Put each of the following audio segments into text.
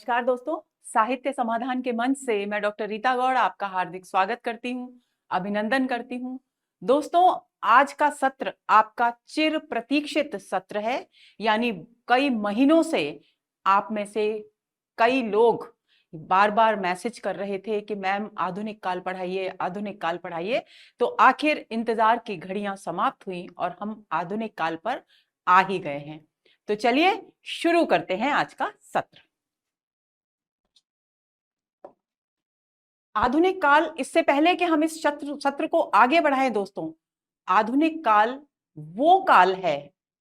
नमस्कार दोस्तों, साहित्य समाधान के मंच से मैं डॉक्टर रीता गौड़ आपका हार्दिक स्वागत करती हूँ, अभिनंदन करती हूँ। दोस्तों, आज का सत्र आपका चिर प्रतीक्षित सत्र है। यानी कई महीनों से आप में से कई लोग बार बार मैसेज कर रहे थे कि मैम आधुनिक काल पढ़ाइए, आधुनिक काल पढ़ाइए। तो आखिर इंतजार की घड़ियां समाप्त हुई और हम आधुनिक काल पर आ ही गए हैं। तो चलिए शुरू करते हैं आज का सत्र। आधुनिक काल, इससे पहले कि हम इस सत्र को आगे बढ़ाएं दोस्तों, आधुनिक काल वो काल है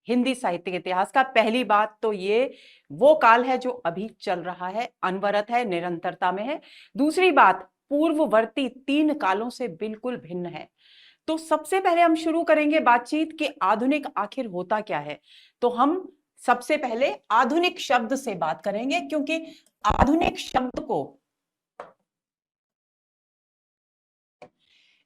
हिंदी साहित्य के इतिहास का। पहली बात तो ये वो काल है जो अभी चल रहा है, अनवरत है, निरंतरता में है। दूसरी बात, पूर्ववर्ती 3 कालों से बिल्कुल भिन्न है। तो सबसे पहले हम शुरू करेंगे बातचीत कि आधुनिक आखिर होता क्या है। तो हम सबसे पहले आधुनिक शब्द से बात करेंगे, क्योंकि आधुनिक शब्द को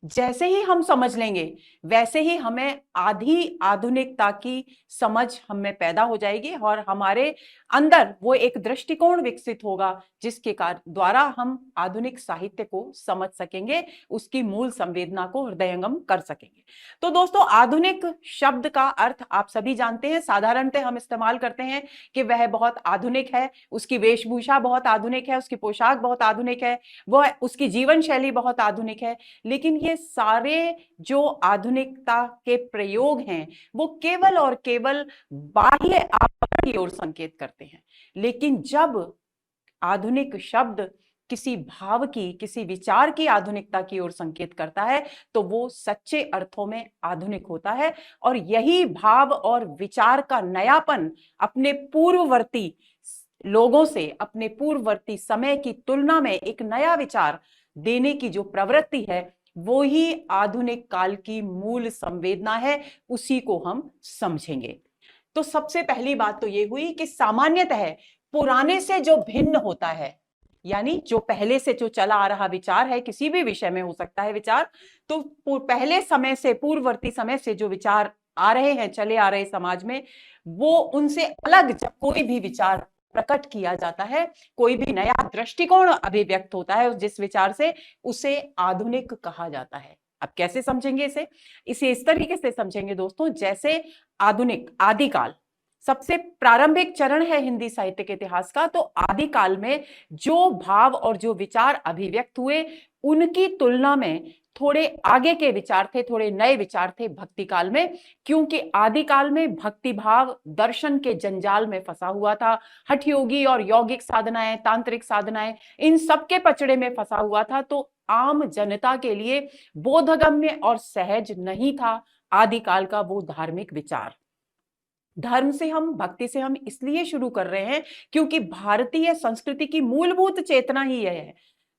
जैसे ही हम समझ लेंगे वैसे ही हमें आधी आधुनिकता की समझ हमें पैदा हो जाएगी और हमारे अंदर वो एक दृष्टिकोण विकसित होगा जिसके द्वारा हम आधुनिक साहित्य को समझ सकेंगे, उसकी मूल संवेदना को हृदयंगम कर सकेंगे। तो दोस्तों, आधुनिक शब्द का अर्थ आप सभी जानते हैं। साधारणतः हम इस्तेमाल करते हैं कि वह बहुत आधुनिक है, उसकी वेशभूषा बहुत आधुनिक है, उसकी पोशाक बहुत आधुनिक है, वह उसकी जीवन शैली बहुत आधुनिक है। लेकिन ये सारे जो आधुनिकता के प्रयोग हैं वो केवल और केवल बाह्य आवरण की ओर संकेत करते हैं। लेकिन जब आधुनिक शब्द किसी भाव की, किसी विचार की आधुनिकता की ओर संकेत करता है तो वो सच्चे अर्थों में आधुनिक होता है। और यही भाव और विचार का नयापन अपने पूर्ववर्ती लोगों से, अपने पूर्ववर्ती समय की तुलना में एक नया विचार देने की जो प्रवृत्ति है वो ही आधुनिक काल की मूल संवेदना है। उसी को हम समझेंगे। तो सबसे पहली बात तो ये हुई कि सामान्यतः पुराने से जो भिन्न होता है, यानी जो पहले से जो चला आ रहा विचार है, किसी भी विषय में हो सकता है विचार, तो पहले समय से, पूर्ववर्ती समय से जो विचार आ रहे हैं, चले आ रहे समाज में, वो उनसे अलग जब कोई भी विचार प्रकट किया जाता है, कोई भी नया दृष्टिकोण अभिव्यक्त होता है जिस विचार से, उसे आधुनिक कहा जाता है। अब कैसे समझेंगे इसे इस तरीके से समझेंगे दोस्तों, जैसे आधुनिक, आदिकाल सबसे प्रारंभिक चरण है हिंदी साहित्य के इतिहास का। तो आदिकाल में जो भाव और जो विचार अभिव्यक्त हुए उनकी तुलना में थोड़े आगे के विचार थे, थोड़े नए विचार थे भक्ति काल में। क्योंकि आदिकाल में भक्ति भाव दर्शन के जंजाल में फंसा हुआ था, हठयोगी और यौगिक साधनाएं, तांत्रिक साधनाएं, इन सबके पचड़े में फंसा हुआ था। तो आम जनता के लिए बोधगम्य और सहज नहीं था आदिकाल का वो धार्मिक विचार। धर्म से हम, भक्ति से हम इसलिए शुरू कर रहे हैं क्योंकि भारतीय संस्कृति की मूलभूत चेतना ही यह है।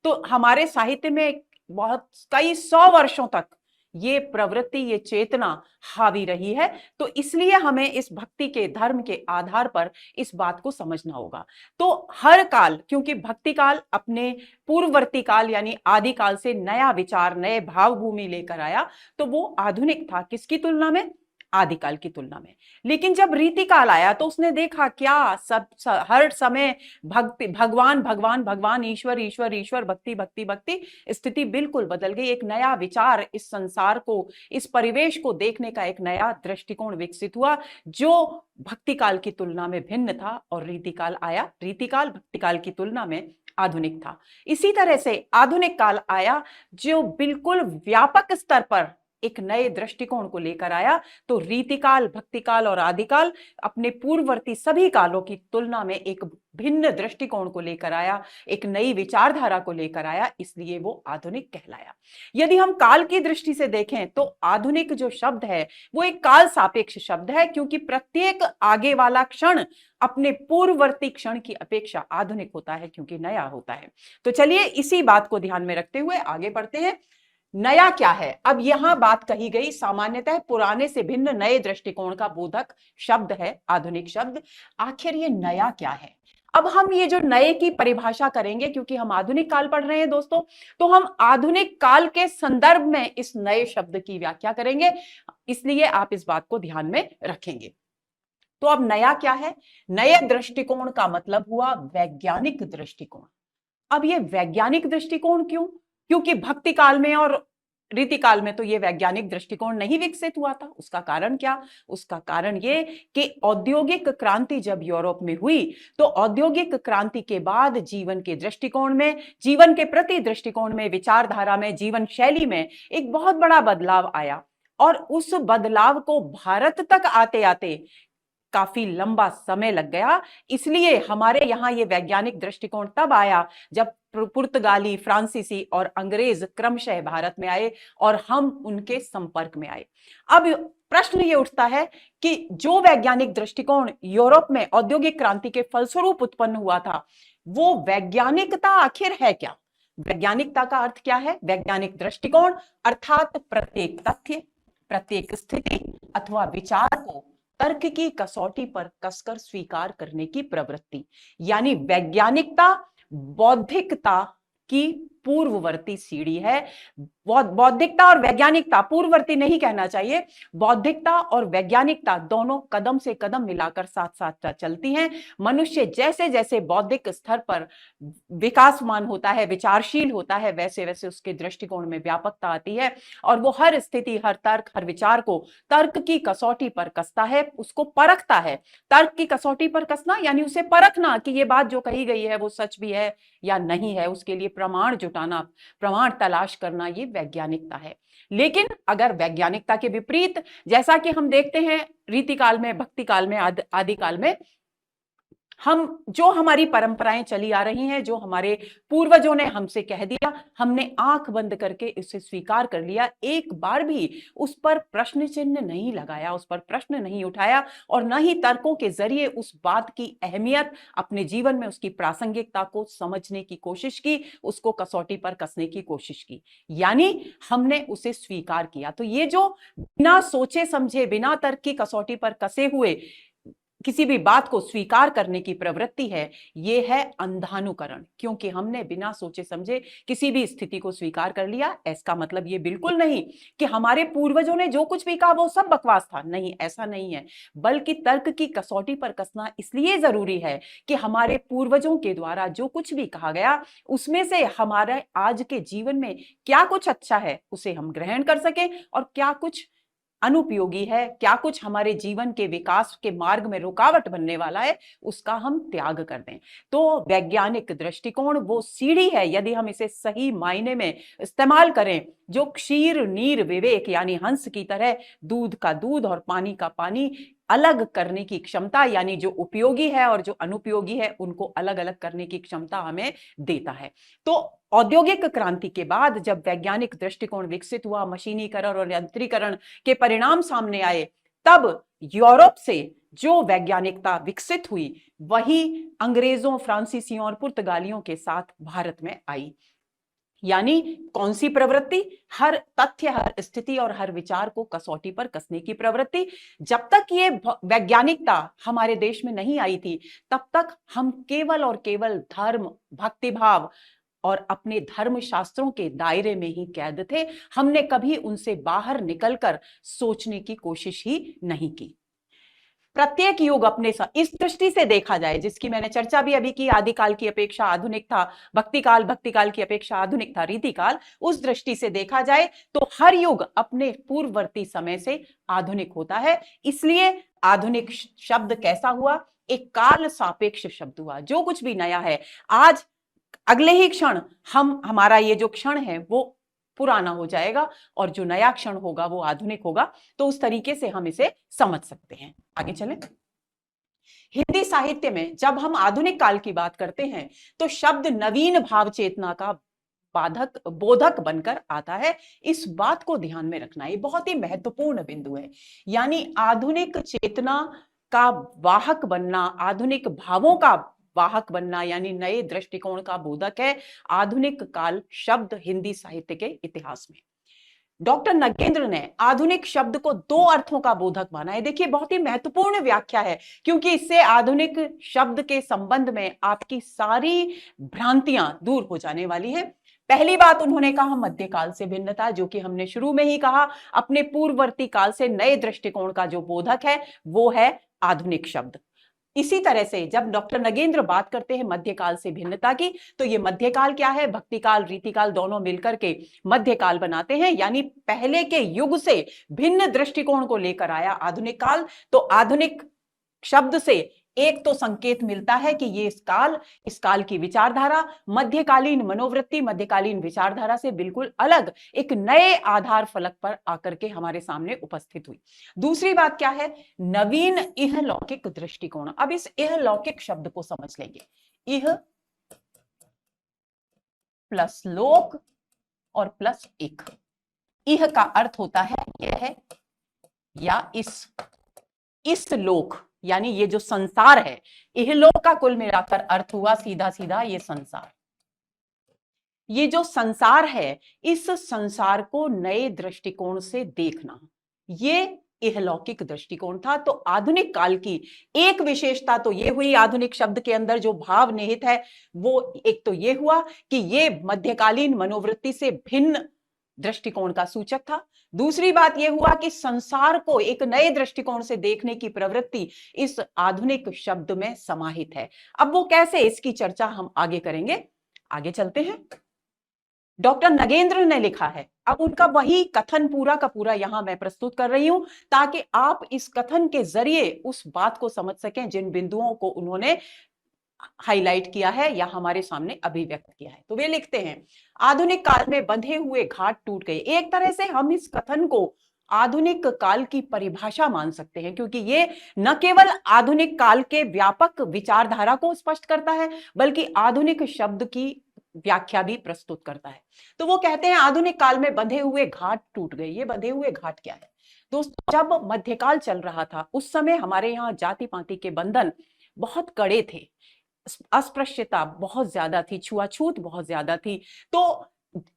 तो हमारे साहित्य में बहुत कई 100 वर्षों तक ये प्रवृत्ति, ये चेतना हावी रही है। तो इसलिए हमें इस भक्ति के, धर्म के आधार पर इस बात को समझना होगा। तो हर काल, क्योंकि भक्ति काल अपने पूर्ववर्ती काल यानी आदि काल से नया विचार, नए भाव भूमि लेकर आया, तो वो आधुनिक था। किसकी तुलना में? आदिकाल की तुलना में। लेकिन जब रीतिकाल आया तो उसने देखा क्या हर समय भक्ति, भगवान भगवान भगवान, ईश्वर ईश्वर ईश्वर, भक्ति भक्ति भक्ति। स्थिति बिल्कुल बदल गई। एक नया विचार इस संसार को, इस परिवेश को देखने का एक नया दृष्टिकोण विकसित हुआ जो भक्ति काल की तुलना में भिन्न था। और रीतिकाल आया, रीतिकाल भक्ति काल की तुलना में आधुनिक था। इसी तरह से आधुनिक काल आया जो बिल्कुल व्यापक स्तर पर एक नए दृष्टिकोण को लेकर आया। तो रीतिकाल, भक्तिकाल और आदिकाल अपने पूर्ववर्ती सभी कालों की तुलना में एक भिन्न दृष्टिकोण को लेकर आया, एक नई विचारधारा को लेकर आया, इसलिए वो आधुनिक कहलाया। यदि हम काल की दृष्टि से देखें तो आधुनिक जो शब्द है वो एक काल सापेक्ष शब्द है, क्योंकि प्रत्येक आगे वाला क्षण अपने पूर्ववर्ती क्षण की अपेक्षा आधुनिक होता है, क्योंकि नया होता है। तो चलिए इसी बात को ध्यान में रखते हुए आगे बढ़ते हैं। नया क्या है? अब यहां बात कही गई सामान्यतः पुराने से भिन्न नए दृष्टिकोण का बोधक शब्द है आधुनिक शब्द। आखिर ये नया क्या है? अब हम ये जो नए की परिभाषा करेंगे, क्योंकि हम आधुनिक काल पढ़ रहे हैं दोस्तों, तो हम आधुनिक काल के संदर्भ में इस नए शब्द की व्याख्या करेंगे, इसलिए आप इस बात को ध्यान में रखेंगे। तो अब नया क्या है? नए दृष्टिकोण का मतलब हुआ वैज्ञानिक दृष्टिकोण। अब ये वैज्ञानिक दृष्टिकोण क्यों? क्योंकि भक्ति काल में और रीति काल में तो ये वैज्ञानिक दृष्टिकोण नहीं विकसित हुआ था। उसका कारण क्या? उसका कारण ये कि औद्योगिक क्रांति जब यूरोप में हुई तो औद्योगिक क्रांति के बाद जीवन के दृष्टिकोण में, जीवन के प्रति दृष्टिकोण में, विचारधारा में, जीवन शैली में एक बहुत बड़ा बदलाव आया। और उस बदलाव को भारत तक आते आते काफी लंबा समय लग गया। इसलिए हमारे यहाँ ये वैज्ञानिक दृष्टिकोण तब आया जब पुर्तगाली, फ्रांसीसी और अंग्रेज क्रमशः भारत में आए और हम उनके संपर्क में आए। अब प्रश्न ये उठता है कि जो वैज्ञानिक दृष्टिकोण यूरोप में औद्योगिक क्रांति के फलस्वरूप उत्पन्न हुआ था, वो वैज्ञानिकता आखिर है क्या? वैज्ञानिकता का अर्थ क्या है? वैज्ञानिक दृष्टिकोण अर्थात प्रत्येक तथ्य, प्रत्येक स्थिति अथवा विचार को तर्क की कसौटी पर कसकर स्वीकार करने की प्रवृत्ति। यानी वैज्ञानिकता बौद्धिकता की पूर्ववर्ती सीढ़ी है। बौद्धिकता और वैज्ञानिकता, पूर्ववर्ती नहीं कहना चाहिए, बौद्धिकता और वैज्ञानिकता दोनों कदम से कदम मिलाकर साथ साथ चलती हैं। मनुष्य जैसे जैसे बौद्धिक स्तर पर विकासमान होता है, विचारशील होता है, वैसे वैसे उसके दृष्टिकोण में व्यापकता आती है और वो हर स्थिति, हर तर्क, हर विचार को तर्क की कसौटी पर कसता है, उसको परखता है। तर्क की कसौटी पर कसना यानी उसे परखना कि ये बात जो कही गई है वो सच भी है या नहीं है, उसके लिए प्रमाण जुटाना, प्रमाण तलाश करना, ये वैज्ञानिकता है। लेकिन अगर वैज्ञानिकता के विपरीत, जैसा कि हम देखते हैं रीति काल में, भक्ति काल में, आदि काल में, हम जो हमारी परंपराएं चली आ रही हैं, जो हमारे पूर्वजों ने हमसे कह दिया, हमने आंख बंद करके उसे स्वीकार कर लिया, एक बार भी उस पर प्रश्न चिन्ह नहीं लगाया, उस पर प्रश्न नहीं उठाया और न ही तर्कों के जरिए उस बात की अहमियत, अपने जीवन में उसकी प्रासंगिकता को समझने की कोशिश की, उसको कसौटी पर कसने की कोशिश की, यानी हमने उसे स्वीकार किया। तो ये जो बिना सोचे समझे, बिना तर्क की कसौटी पर कसे हुए किसी भी बात को स्वीकार करने की प्रवृत्ति है, ये है अंधानुकरण। क्योंकि हमने बिना सोचे समझे किसी भी स्थिति को स्वीकार कर लिया। इसका मतलब ये बिल्कुल नहीं कि हमारे पूर्वजों ने जो कुछ भी कहा वो सब बकवास था, नहीं, ऐसा नहीं है। बल्कि तर्क की कसौटी पर कसना इसलिए जरूरी है कि हमारे पूर्वजों के द्वारा जो कुछ भी कहा गया उसमें से हमारे आज के जीवन में क्या कुछ अच्छा है उसे हम ग्रहण कर सकें और क्या कुछ अनुपयोगी है, क्या कुछ हमारे जीवन के विकास के मार्ग में रुकावट बनने वाला है, उसका हम त्याग कर दें। तो वैज्ञानिक दृष्टिकोण वो सीढ़ी है, यदि हम इसे सही मायने में इस्तेमाल करें, जो क्षीर नीर विवेक यानी हंस की तरह दूध का दूध और पानी का पानी अलग करने की क्षमता, यानी जो उपयोगी है और जो अनुपयोगी है उनको अलग अलग करने की क्षमता हमें देता है। तो औद्योगिक क्रांति के बाद जब वैज्ञानिक दृष्टिकोण विकसित हुआ, मशीनीकरण और यंत्रीकरण के परिणाम सामने आए, तब यूरोप से जो वैज्ञानिकता विकसित हुई वही अंग्रेजों, फ्रांसीसियों और पुर्तगालियों के साथ भारत में आई। यानी कौन सी प्रवृत्ति? हर तथ्य, हर स्थिति और हर विचार को कसौटी पर कसने की प्रवृत्ति। जब तक ये वैज्ञानिकता हमारे देश में नहीं आई थी, तब तक हम केवल और केवल धर्म, भक्तिभाव और अपने धर्म शास्त्रों के दायरे में ही कैद थे। हमने कभी उनसे बाहर निकलकर सोचने की कोशिश ही नहीं की। प्रत्येक युग अपने साथ, इस दृष्टि से देखा जाए, जिसकी मैंने चर्चा भी अभी की, आदिकाल की अपेक्षा आधुनिक था भक्ति काल की अपेक्षा आधुनिक था रीति काल, उस दृष्टि से देखा जाए तो हर युग अपने पूर्ववर्ती समय से आधुनिक होता है। इसलिए आधुनिक शब्द कैसा हुआ? एक काल सापेक्ष शब्द हुआ। जो कुछ भी नया है आज, अगले ही क्षण हमारा ये जो क्षण है वो पुराना हो जाएगा और जो नया क्षण होगा वो आधुनिक होगा। तो उस तरीके से हम इसे समझ सकते हैं। आगे चलें। हिंदी साहित्य में जब हम आधुनिक काल की बात करते हैं तो शब्द नवीन भाव चेतना का बोधक बनकर आता है। इस बात को ध्यान में रखना, ये बहुत ही महत्वपूर्ण बिंदु है। यानी आधुनिक चेतना का वाहक बनना, आधुनिक भावों का वाहक बनना, यानी नए दृष्टिकोण का बोधक है आधुनिक काल शब्द हिंदी साहित्य के इतिहास में। डॉक्टर नगेंद्र ने आधुनिक शब्द को दो अर्थों का बोधक माना है। देखिए, बहुत ही महत्वपूर्ण व्याख्या है, क्योंकि इससे आधुनिक शब्द के संबंध में आपकी सारी भ्रांतियां दूर हो जाने वाली है। पहली बात उन्होंने कहा मध्यकाल से भिन्नता, जो कि हमने शुरू में ही कहा, अपने पूर्ववर्ती काल से नए दृष्टिकोण का जो बोधक है वो है आधुनिक शब्द। इसी तरह से जब डॉक्टर नगेंद्र बात करते हैं मध्यकाल से भिन्नता की, तो ये मध्यकाल क्या है, भक्तिकाल रीतिकाल दोनों मिलकर के मध्यकाल बनाते हैं, यानी पहले के युग से भिन्न दृष्टिकोण को लेकर आया आधुनिक काल। तो आधुनिक शब्द से एक तो संकेत मिलता है कि ये इस काल की विचारधारा मध्यकालीन मनोवृत्ति, मध्यकालीन विचारधारा से बिल्कुल अलग एक नए आधार फलक पर आकर के हमारे सामने उपस्थित हुई। दूसरी बात क्या है, नवीन इहलौकिक दृष्टिकोण। अब इस इहलौकिक शब्द को समझ लेंगे। इह प्लस लोक और प्लस इक। इह का अर्थ होता है यह या इस लोक, यानी ये जो संसार है, इहलोक का कुल मिलाकर अर्थ हुआ सीधा सीधा ये संसार। ये जो संसार है, इस संसार को नए दृष्टिकोण से देखना, ये इहलौकिक दृष्टिकोण था। तो आधुनिक काल की एक विशेषता तो ये हुई, आधुनिक शब्द के अंदर जो भाव निहित है वो एक तो ये हुआ कि ये मध्यकालीन मनोवृत्ति से भिन्न दृष्टिकोण का सूचक था। दूसरी बात यह हुआ कि संसार को एक नए दृष्टिकोण से देखने की प्रवृत्ति इस आधुनिक शब्द में समाहित है। अब वो कैसे, इसकी चर्चा हम आगे करेंगे। आगे चलते हैं। डॉक्टर नगेंद्र ने लिखा है, अब उनका वही कथन पूरा का पूरा यहां मैं प्रस्तुत कर रही हूं ताकि आप इस कथन के जरिए उस बात को समझ सकें जिन बिंदुओं को उन्होंने हाईलाइट किया है या हमारे सामने अभिव्यक्त किया है। तो वे लिखते हैं, आधुनिक काल में बंधे हुए घाट टूट गए। एक तरह से हम इस कथन को आधुनिक काल की परिभाषा मान सकते हैं, क्योंकि ये न केवल आधुनिक काल के व्यापक विचारधारा को स्पष्ट करता है बल्कि आधुनिक शब्द की व्याख्या भी प्रस्तुत करता है। तो वो कहते हैं आधुनिक काल में बंधे हुए घाट टूट गए। ये बंधे हुए घाट क्या है दोस्तों? जब मध्यकाल चल रहा था उस समय हमारे यहाँ जाति पाति के बंधन बहुत कड़े थे, अस्पृश्यता बहुत ज्यादा थी, छुआछूत बहुत ज्यादा थी। तो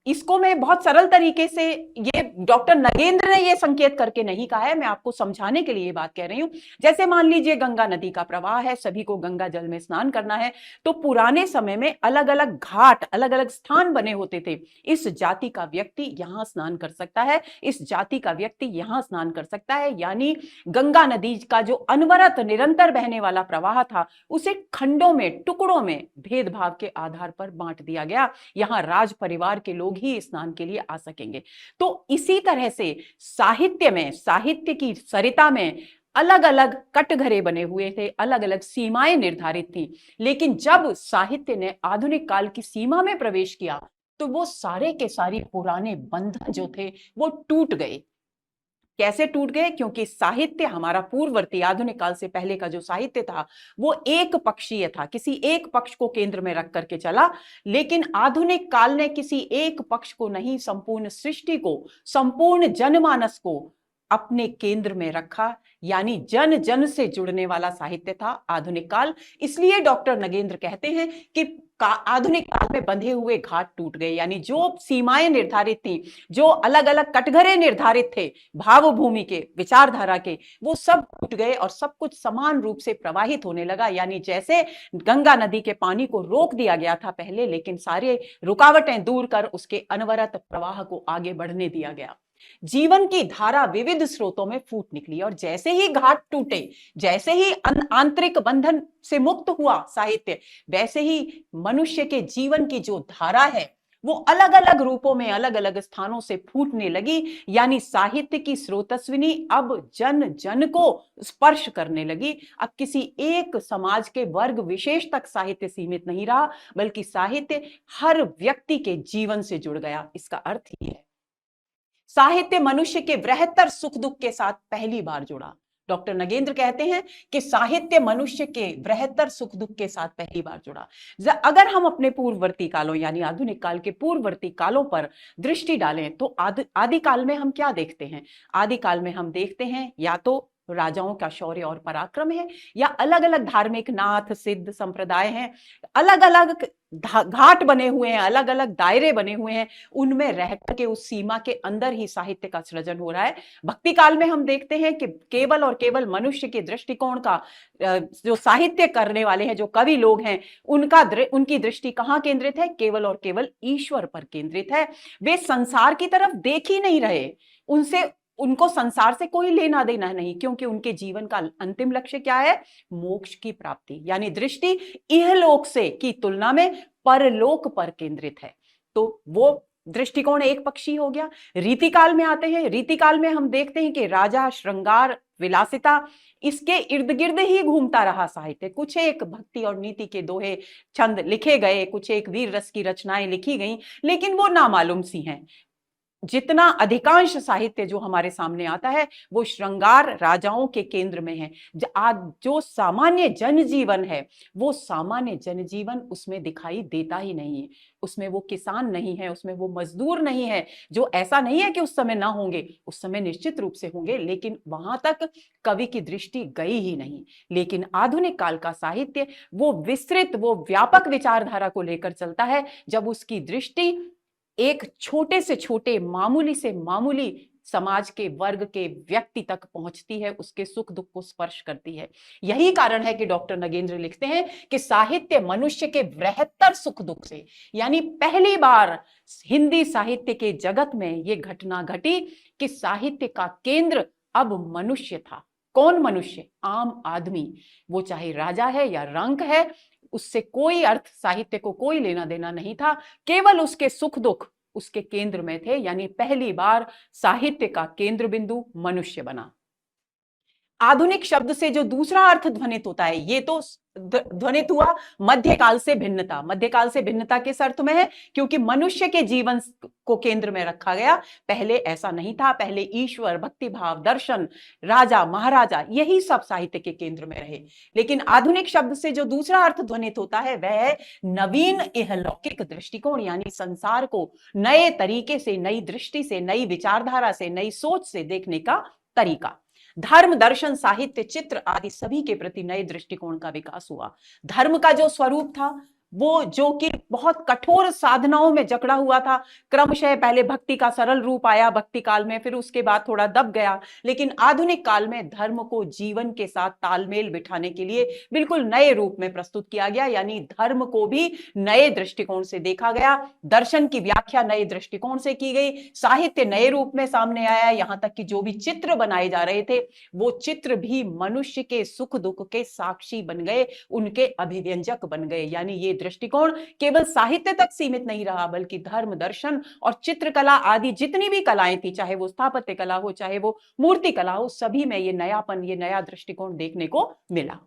इसको मैं बहुत सरल तरीके से, ये डॉक्टर नगेंद्र ने ये संकेत करके नहीं कहा है, मैं आपको समझाने के लिए ये बात कह रही हूं। जैसे मान लीजिए गंगा नदी का प्रवाह है, सभी को गंगा जल में स्नान करना है, तो पुराने समय में अलग अलग घाट, अलग अलग स्थान बने होते थे। इस जाति का व्यक्ति यहां स्नान कर सकता है, इस जाति का व्यक्ति यहां स्नान कर सकता है, यानी गंगा नदी का जो अनवरत निरंतर बहने वाला प्रवाह था उसे खंडों में, टुकड़ों में भेदभाव के आधार पर बांट दिया गया। यहां राज परिवार के लोग ही स्नान के लिए आ सकेंगे। तो इसी तरह से साहित्य में, साहित्य की सरिता में अलग अलग कटघरे बने हुए थे, अलग अलग सीमाएं निर्धारित थी। लेकिन जब साहित्य ने आधुनिक काल की सीमा में प्रवेश किया तो वो सारे के सारे पुराने बंधन जो थे वो टूट गए। कैसे टूट गए? क्योंकि साहित्य हमारा पूर्ववर्ती आधुनिक काल से पहले का जो साहित्य था वो एक पक्षीय था, किसी एक पक्ष को केंद्र में रख करके चला। लेकिन आधुनिक काल ने किसी एक पक्ष को नहीं, संपूर्ण सृष्टि को, संपूर्ण जनमानस को अपने केंद्र में रखा, यानी जन जन से जुड़ने वाला साहित्य था आधुनिक काल। इसलिए डॉक्टर नगेंद्र कहते हैं कि आधुनिक काल में बंधे हुए घाट टूट गए, यानी जो सीमाएं निर्धारित थी, जो अलग अलग कटघरे निर्धारित थे भाव भूमि के, विचारधारा के, वो सब टूट गए और सब कुछ समान रूप से प्रवाहित होने लगा। यानी जैसे गंगा नदी के पानी को रोक दिया गया था पहले, लेकिन सारे रुकावटें दूर कर उसके अनवरत प्रवाह को आगे बढ़ने दिया गया। जीवन की धारा विविध स्रोतों में फूट निकली और जैसे ही घाट टूटे, जैसे ही आंतरिक बंधन से मुक्त हुआ साहित्य, वैसे ही मनुष्य के जीवन की जो धारा है वो अलग अलग रूपों में, अलग अलग स्थानों से फूटने लगी। यानी साहित्य की स्रोतस्विनी अब जन जन को स्पर्श करने लगी। अब किसी एक समाज के वर्ग विशेष तक साहित्य सीमित नहीं रहा, बल्कि साहित्य हर व्यक्ति के जीवन से जुड़ गया। इसका अर्थ ही है साहित्य मनुष्य के बृहत्तर सुख दुख के साथ पहली बार जुड़ा। डॉक्टर नगेंद्र कहते हैं कि साहित्य मनुष्य के बृहत्तर सुख दुख के साथ पहली बार जुड़ा। अगर हम अपने पूर्ववर्ती कालों यानी आधुनिक काल के पूर्ववर्ती कालों पर दृष्टि डालें तो आदि काल में हम क्या देखते हैं? आदि काल में हम देखते हैं या तो राजाओं का शौर्य और पराक्रम है, या अलग अलग धार्मिक नाथ सिद्ध संप्रदाय हैं, अलग अलग घाट बने हुए हैं, अलग अलग दायरे बने हुए हैं, उनमें रह करके उस सीमा के अंदर ही साहित्य का सृजन हो रहा है। भक्ति काल में हम देखते हैं कि केवल और केवल मनुष्य के दृष्टिकोण का जो साहित्य करने वाले हैं, जो कवि लोग हैं, उनकी दृष्टि कहां केंद्रित है? केवल और केवल ईश्वर पर केंद्रित है। वे संसार की तरफ देख ही नहीं रहे, उनसे उनको संसार से कोई लेना देना नहीं, क्योंकि उनके जीवन का अंतिम लक्ष्य क्या है? मोक्ष की प्राप्ति, यानी दृष्टि इहलोक से की तुलना में परलोक पर केंद्रित है। तो वो दृष्टिकोण एक पक्षी हो गया। रीतिकाल में आते हैं। रीतिकाल में हम देखते हैं कि राजा, श्रृंगार, विलासिता, इसके इर्द गिर्द ही घूमता रहा साहित्य। कुछ एक भक्ति और नीति के दोहे छंद लिखे गए, कुछ एक वीर रस की रचनाएं लिखी गई, लेकिन वो नामालूम सी हैं। जितना अधिकांश साहित्य जो हमारे सामने आता है वो श्रृंगार, राजाओं के केंद्र में है। आज जो सामान्य जनजीवन है, वो सामान्य जनजीवन उसमें दिखाई देता ही नहीं है। उसमें वो किसान नहीं है, उसमें वो मजदूर नहीं है। जो ऐसा नहीं है कि उस समय ना होंगे, उस समय निश्चित रूप से होंगे, लेकिन वहां तक कवि की दृष्टि गई ही नहीं। लेकिन आधुनिक काल का साहित्य वो विस्तृत, वो व्यापक विचारधारा को लेकर चलता है, जब उसकी दृष्टि एक छोटे से छोटे, मामूली से मामूली समाज के वर्ग के व्यक्ति तक पहुंचती है, उसके सुख दुख को स्पर्श करती है। यही कारण है कि डॉक्टर नगेंद्र लिखते हैं कि साहित्य मनुष्य के बृहत्तर सुख दुख से, यानी पहली बार हिंदी साहित्य के जगत में यह घटना घटी कि साहित्य का केंद्र अब मनुष्य था। कौन मनुष्य? आम आदमी। वो चाहे राजा है या रंक है, उससे कोई अर्थ साहित्य को कोई लेना देना नहीं था। केवल उसके सुख दुख उसके केंद्र में थे, यानी पहली बार साहित्य का केंद्र बिंदु मनुष्य बना। आधुनिक शब्द से जो दूसरा अर्थ ध्वनित होता है, ये तो ध्वनित हुआ मध्यकाल से भिन्नता। मध्यकाल से भिन्नता किस अर्थ में है? क्योंकि मनुष्य के जीवन को केंद्र में रखा गया। पहले ऐसा नहीं था। पहले ईश्वर, भक्ति भाव, दर्शन, राजा, महाराजा, यही सब साहित्य के केंद्र में रहे। लेकिन आधुनिक शब्द से जो दूसरा अर्थ ध्वनित होता है वह है नवीन इहलौकिक दृष्टिकोण, यानी संसार को नए तरीके से, नई दृष्टि से, नई विचारधारा से, नई सोच से देखने का तरीका। धर्म, दर्शन, साहित्य, चित्र आदि सभी के प्रति नए दृष्टिकोण का विकास हुआ। धर्म का जो स्वरूप था वो जो कि बहुत कठोर साधनाओं में जकड़ा हुआ था, क्रमशः पहले भक्ति का सरल रूप आया भक्ति काल में, फिर उसके बाद थोड़ा दब गया। लेकिन आधुनिक काल में धर्म को जीवन के साथ तालमेल बिठाने के लिए बिल्कुल नए रूप में प्रस्तुत किया गया, यानी धर्म को भी नए दृष्टिकोण से देखा गया। दर्शन की व्याख्या नए दृष्टिकोण से की गई, साहित्य नए रूप में सामने आया। यहां तक कि जो भी चित्र बनाए जा रहे थे वो चित्र भी मनुष्य के सुख दुख के साक्षी बन गए, उनके अभिव्यंजक बन गए। यानी ये दृष्टिकोण केवल साहित्य तक सीमित नहीं रहा, बल्कि धर्म, दर्शन और चित्रकला आदि जितनी भी कलाएं थी, चाहे वो स्थापत्य कला हो, चाहे वो मूर्ति कला हो, सभी में ये नयापन, ये नया दृष्टिकोण देखने को मिला।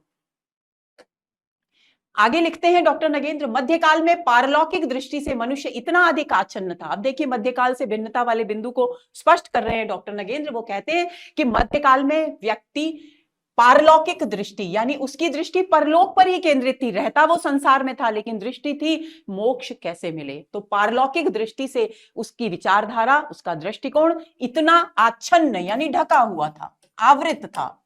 आगे लिखते हैं डॉक्टर नगेंद्र, मध्यकाल में पारलौकिक दृष्टि से मनुष्य इतना अधिक आच्छन्न था। अब देखिए मध्यकाल से भिन्नता वाले बिंदु को स्पष्ट कर रहे हैं डॉक्टर नगेंद्र। वो कहते हैं कि मध्यकाल में व्यक्ति पारलौकिक दृष्टि, यानी उसकी दृष्टि परलोक पर ही केंद्रित थी। रहता वो संसार में था, लेकिन दृष्टि थी मोक्ष कैसे मिले। तो पारलौकिक दृष्टि से उसकी विचारधारा, उसका दृष्टिकोण इतना आच्छन्न यानी ढका हुआ था, आवृत था,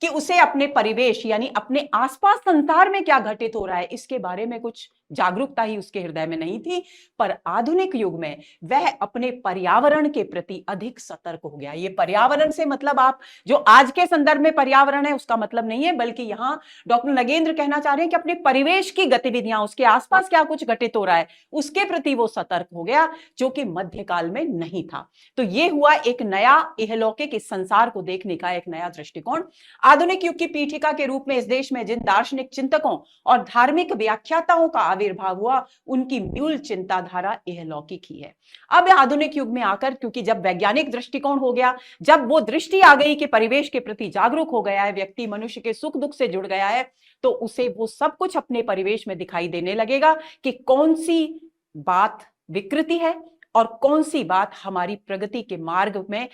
कि उसे अपने परिवेश यानी अपने आसपास संसार में क्या घटित हो रहा है इसके बारे में कुछ जागरूकता ही उसके हृदय में नहीं थी। पर आधुनिक युग में वह अपने पर्यावरण के प्रति अधिक सतर्क हो गया। ये पर्यावरण से मतलब आप जो आज के संदर्भ में पर्यावरण है उसका मतलब नहीं है, बल्कि यहां डॉक्टर नगेंद्र कहना चाह रहे हैं कि अपने परिवेश की गतिविधियां, उसके आसपास क्या कुछ घटित हो रहा है उसके प्रति वो सतर्क हो गया, जो कि मध्यकाल में नहीं था। तो ये हुआ एक नया इहलौकिक, इस संसार को देखने का एक नया दृष्टिकोण। आधुनिक युग की पीठिका के रूप में इस देश में जिन दार्शनिक चिंतकों और धार्मिक व्याख्याताओं का आविर्भाव हुआ, उनकी मूल चिंताधारा इहलौकिक ही है। अब आधुनिक युग में आकर, क्योंकि जब वैज्ञानिक दृष्टिकोण हो गया, जब वो दृष्टि आ गई कि परिवेश के प्रति जागरूक हो गया है, व्यक्ति मनुष्य के सुख दुख से जुड़ गया है, तो उसे वो सब कुछ अपने परिवेश में दिखाई देने लगेगा कि कौन सी बात विकृति है और कौन सी बात हमारी प्रगति के मार्ग में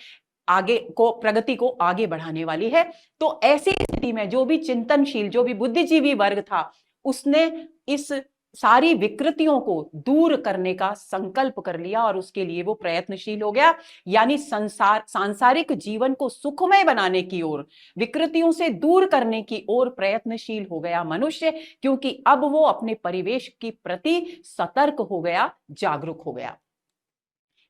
प्रगति को आगे बढ़ाने वाली है। तो ऐसी स्थिति में जो भी चिंतनशील, जो भी बुद्धिजीवी वर्ग था, उसने इस सारी विकृतियों को दूर करने का संकल्प कर लिया और उसके लिए वो प्रयत्नशील हो गया। यानी सांसारिक जीवन को सुखमय बनाने की ओर, विकृतियों से दूर करने की ओर प्रयत्नशील हो गया मनुष्य, क्योंकि अब वो अपने परिवेश के प्रति सतर्क हो गया, जागरूक हो गया।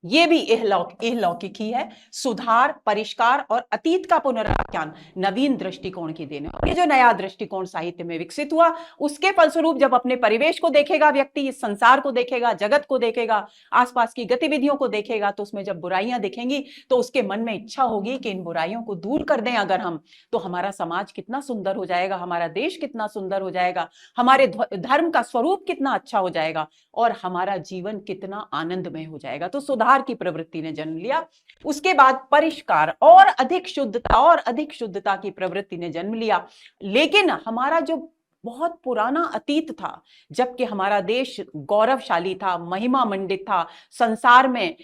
ये भी इहलौकिक ही है। सुधार, परिष्कार और अतीत का पुनराख्यान नवीन दृष्टिकोण की देन है। ये जो नया दृष्टिकोण साहित्य में विकसित हुआ, उसके फलस्वरूप जब अपने परिवेश को देखेगा व्यक्ति, इस संसार को देखेगा, जगत को देखेगा, आसपास की गतिविधियों को देखेगा, तो उसमें जब बुराइयां दिखेंगी तो उसके मन में इच्छा होगी कि इन बुराइयों को दूर कर दें अगर हम, तो हमारा समाज कितना सुंदर हो जाएगा, हमारा देश कितना सुंदर हो जाएगा, हमारे धर्म का स्वरूप कितना अच्छा हो जाएगा और हमारा जीवन कितना आनंदमय हो जाएगा। तो सुधार की प्रवृत्ति ने जन्म लिया। उसके बाद परिष्कार और अधिक शुद्धता की प्रवृत्ति ने जन्म लिया। लेकिन हमारा जो बहुत पुराना अतीत था, जबकि हमारा देश गौरवशाली था, महिमा मंडित था, संसार में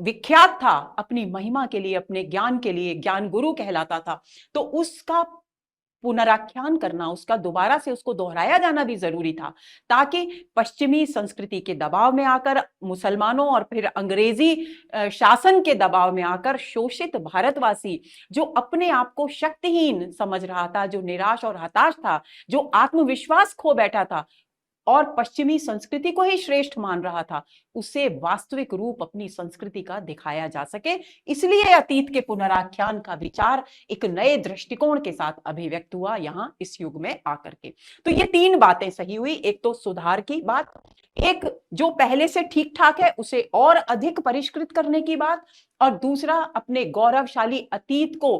विख्यात था अपनी महिमा के लिए, अपने ज्ञान के लिए, ज्ञान गुरु कहलाता था, तो उसका पुनराख्यान करना, उसका दोबारा से उसको दोहराया जाना भी जरूरी था, ताकि पश्चिमी संस्कृति के दबाव में आकर, मुसलमानों और फिर अंग्रेजी शासन के दबाव में आकर शोषित भारतवासी, जो अपने आप को शक्तिहीन समझ रहा था, जो निराश और हताश था, जो आत्मविश्वास खो बैठा था और पश्चिमी संस्कृति को ही श्रेष्ठ मान रहा था, उसे वास्तविक रूप अपनी संस्कृति का दिखाया जा सके। इसलिए अतीत के पुनराख्यान का विचार एक नए दृष्टिकोण के साथ अभिव्यक्त हुआ यहां इस युग में आकर के। तो ये तीन बातें सही हुई। एक तो सुधार की बात, एक जो पहले से ठीक ठाक है उसे और अधिक परिष्कृत करने की बात, और दूसरा अपने गौरवशाली अतीत को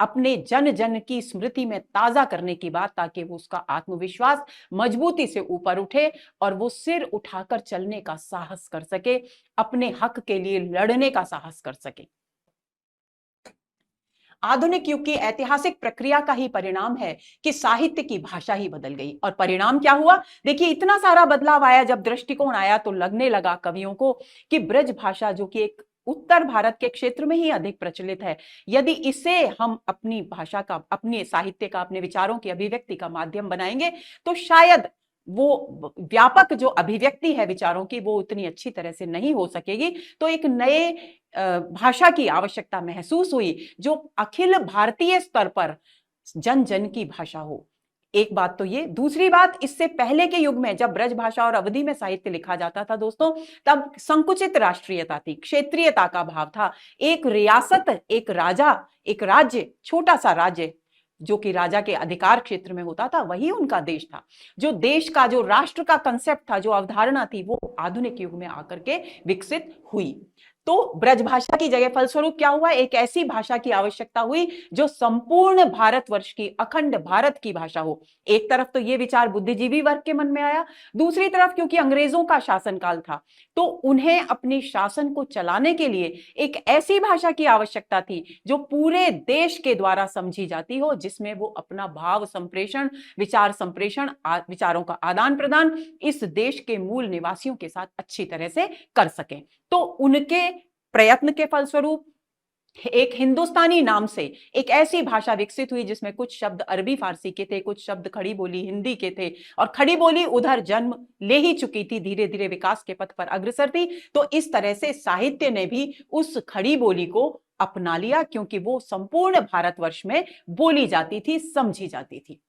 अपने जन जन की स्मृति में ताजा करने की बात, ताकि वो उसका आत्मविश्वास मजबूती से ऊपर उठे और वो सिर उठाकर चलने का साहस कर सके, अपने हक के लिए लड़ने का साहस कर सके। आधुनिक युग की ऐतिहासिक प्रक्रिया का ही परिणाम है कि साहित्य की भाषा ही बदल गई। और परिणाम क्या हुआ? देखिए, इतना सारा बदलाव आया, जब दृष्टिकोण आया तो लगने लगा कवियों को कि ब्रज भाषा, जो कि एक उत्तर भारत के क्षेत्र में ही अधिक प्रचलित है, यदि इसे हम अपनी भाषा का, अपने साहित्य का, अपने विचारों की अभिव्यक्ति का माध्यम बनाएंगे तो शायद वो व्यापक जो अभिव्यक्ति है विचारों की, वो उतनी अच्छी तरह से नहीं हो सकेगी। तो एक नए भाषा की आवश्यकता महसूस हुई, जो अखिल भारतीय स्तर पर जन जन की भाषा हो। एक बात तो ये। दूसरी बात, इससे पहले के युग में जब ब्रज भाषा और अवधी में साहित्य लिखा जाता था दोस्तों, तब संकुचित राष्ट्रीयता थी, क्षेत्रीयता का भाव था। एक रियासत, एक राजा, एक राज्य, छोटा सा राज्य जो कि राजा के अधिकार क्षेत्र में होता था, वही उनका देश था। जो देश का, जो राष्ट्र का कंसेप्ट था, जो अवधारणा थी, वो आधुनिक युग में आकर के विकसित हुई। तो ब्रज भाषा की जगह फलस्वरूप क्या हुआ? एक ऐसी भाषा की आवश्यकता हुई जो संपूर्ण भारतवर्ष की, अखंड भारत की भाषा हो। एक तरफ तो ये विचार बुद्धिजीवी वर्ग के मन में आया, दूसरी तरफ क्योंकि अंग्रेजों का शासनकाल था, तो उन्हें अपने शासन को चलाने के लिए एक ऐसी भाषा की आवश्यकता थी जो पूरे देश के द्वारा समझी जाती हो, जिसमें वो अपना भाव संप्रेषण, विचार संप्रेषण, विचारों का आदान प्रदान इस देश के मूल निवासियों के साथ अच्छी तरह से कर सकें। तो उनके प्रयत्न के फलस्वरूप एक हिंदुस्तानी नाम से एक ऐसी भाषा विकसित हुई जिसमें कुछ शब्द अरबी फारसी के थे, कुछ शब्द खड़ी बोली हिंदी के थे, और खड़ी बोली उधर जन्म ले ही चुकी थी, धीरे धीरे विकास के पथ पर अग्रसर थी। तो इस तरह से साहित्य ने भी उस खड़ी बोली को अपना लिया, क्योंकि वो संपूर्ण भारतवर्ष में बोली जाती थी, समझी जाती थी।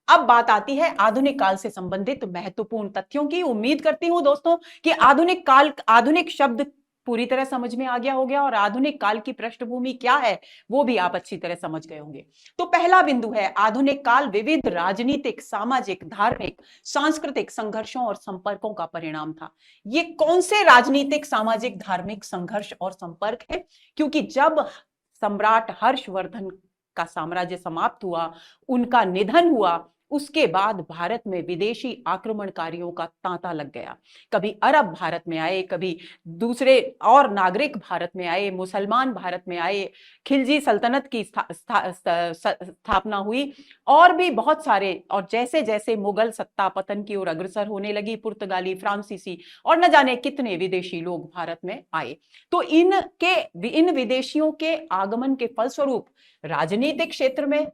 अब बात आती है आधुनिक काल से संबंधित महत्वपूर्ण तथ्यों की। उम्मीद करती हूं दोस्तों कि आधुनिक काल, आधुनिक शब्द पूरी तरह समझ में आ गया होगा और आधुनिक काल की पृष्ठभूमि क्या है वो भी आप अच्छी तरह समझ गए होंगे। तो पहला बिंदु है, आधुनिक काल विविध राजनीतिक, सामाजिक, धार्मिक, सांस्कृतिक संघर्षों और संपर्कों का परिणाम था। ये कौन से राजनीतिक, सामाजिक, धार्मिक संघर्ष और संपर्क है? क्योंकि जब सम्राट हर्षवर्धन का साम्राज्य समाप्त हुआ, उनका निधन हुआ, उसके बाद भारत में विदेशी आक्रमणकारियों का तांता लग गया। कभी अरब भारत में आए, कभी दूसरे और नागरिक भारत में आए, मुसलमान भारत में आए, खिलजी सल्तनत की स्थापना हुई, और भी बहुत सारे। और जैसे जैसे मुगल सत्ता पतन की ओर अग्रसर होने लगी, पुर्तगाली, फ्रांसीसी और न जाने कितने विदेशी लोग भारत में आए। तो इन विदेशियों के आगमन के फलस्वरूप राजनीतिक क्षेत्र में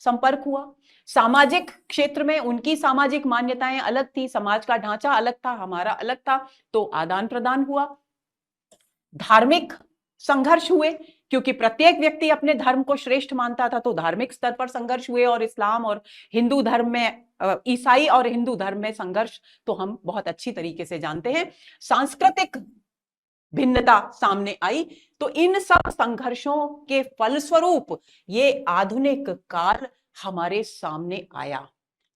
संपर्क हुआ। सामाजिक क्षेत्र में उनकी सामाजिक मान्यताएं अलग थी, समाज का ढांचा अलग था, हमारा अलग था, तो आदान प्रदान हुआ। धार्मिक संघर्ष हुए, क्योंकि प्रत्येक व्यक्ति अपने धर्म को श्रेष्ठ मानता था, तो धार्मिक स्तर पर संघर्ष हुए। और इस्लाम और हिंदू धर्म में, ईसाई और हिंदू धर्म में संघर्ष तो हम बहुत अच्छी तरीके से जानते हैं। सांस्कृतिक भिन्नता सामने आई। तो इन सब संघर्षों के फलस्वरूप ये आधुनिक काल हमारे सामने आया।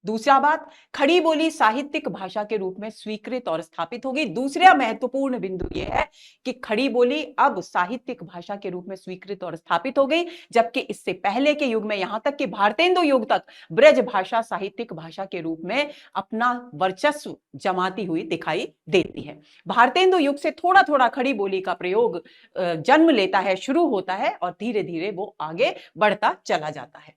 दूसरा बात, खड़ी बोली साहित्यिक भाषा के रूप में स्वीकृत और स्थापित हो गई। दूसरा महत्वपूर्ण बिंदु यह है कि खड़ी बोली अब साहित्यिक भाषा के रूप में स्वीकृत और स्थापित हो गई, जबकि इससे पहले के युग में, यहां तक कि भारतेंदु युग तक, ब्रज भाषा साहित्यिक भाषा के रूप में अपना वर्चस्व जमाती हुई दिखाई देती है। भारतेंदु युग से थोड़ा थोड़ा खड़ी बोली का प्रयोग जन्म लेता है, शुरू होता है, और धीरे धीरे वो आगे बढ़ता चला जाता है।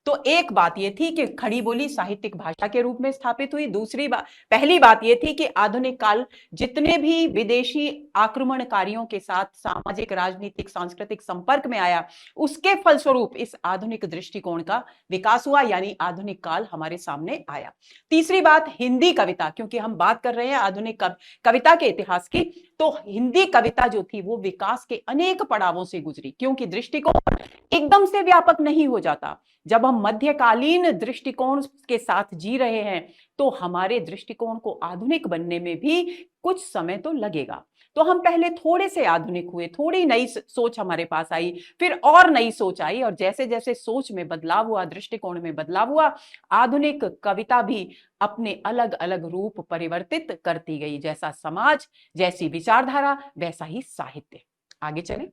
तो एक बात यह थी कि खड़ी बोली साहित्यिक भाषा के रूप में स्थापित हुई। दूसरी बात, पहली बात यह थी कि आधुनिक काल जितने भी विदेशी आक्रमणकारियों के साथ सामाजिक, राजनीतिक, सांस्कृतिक संपर्क में आया, उसके फलस्वरूप इस आधुनिक दृष्टिकोण का विकास हुआ, यानी आधुनिक काल हमारे सामने आया। तीसरी बात, हिंदी कविता, क्योंकि हम बात कर रहे हैं आधुनिक कविता के इतिहास की, तो हिंदी कविता जो थी वो विकास के अनेक पड़ावों से गुजरी, क्योंकि दृष्टिकोण एकदम से व्यापक नहीं हो जाता। जब हम मध्यकालीन दृष्टिकोण के साथ जी रहे हैं तो हमारे दृष्टिकोण को आधुनिक बनने में भी कुछ समय तो लगेगा। तो हम पहले थोड़े से आधुनिक हुए, थोड़ी नई सोच हमारे पास आई, फिर और नई सोच आई, और जैसे जैसे सोच में बदलाव हुआ, दृष्टिकोण में बदलाव हुआ, आधुनिक कविता भी अपने अलग अलग रूप परिवर्तित करती गई। जैसा समाज, जैसी विचारधारा, वैसा ही साहित्य। आगे चलें।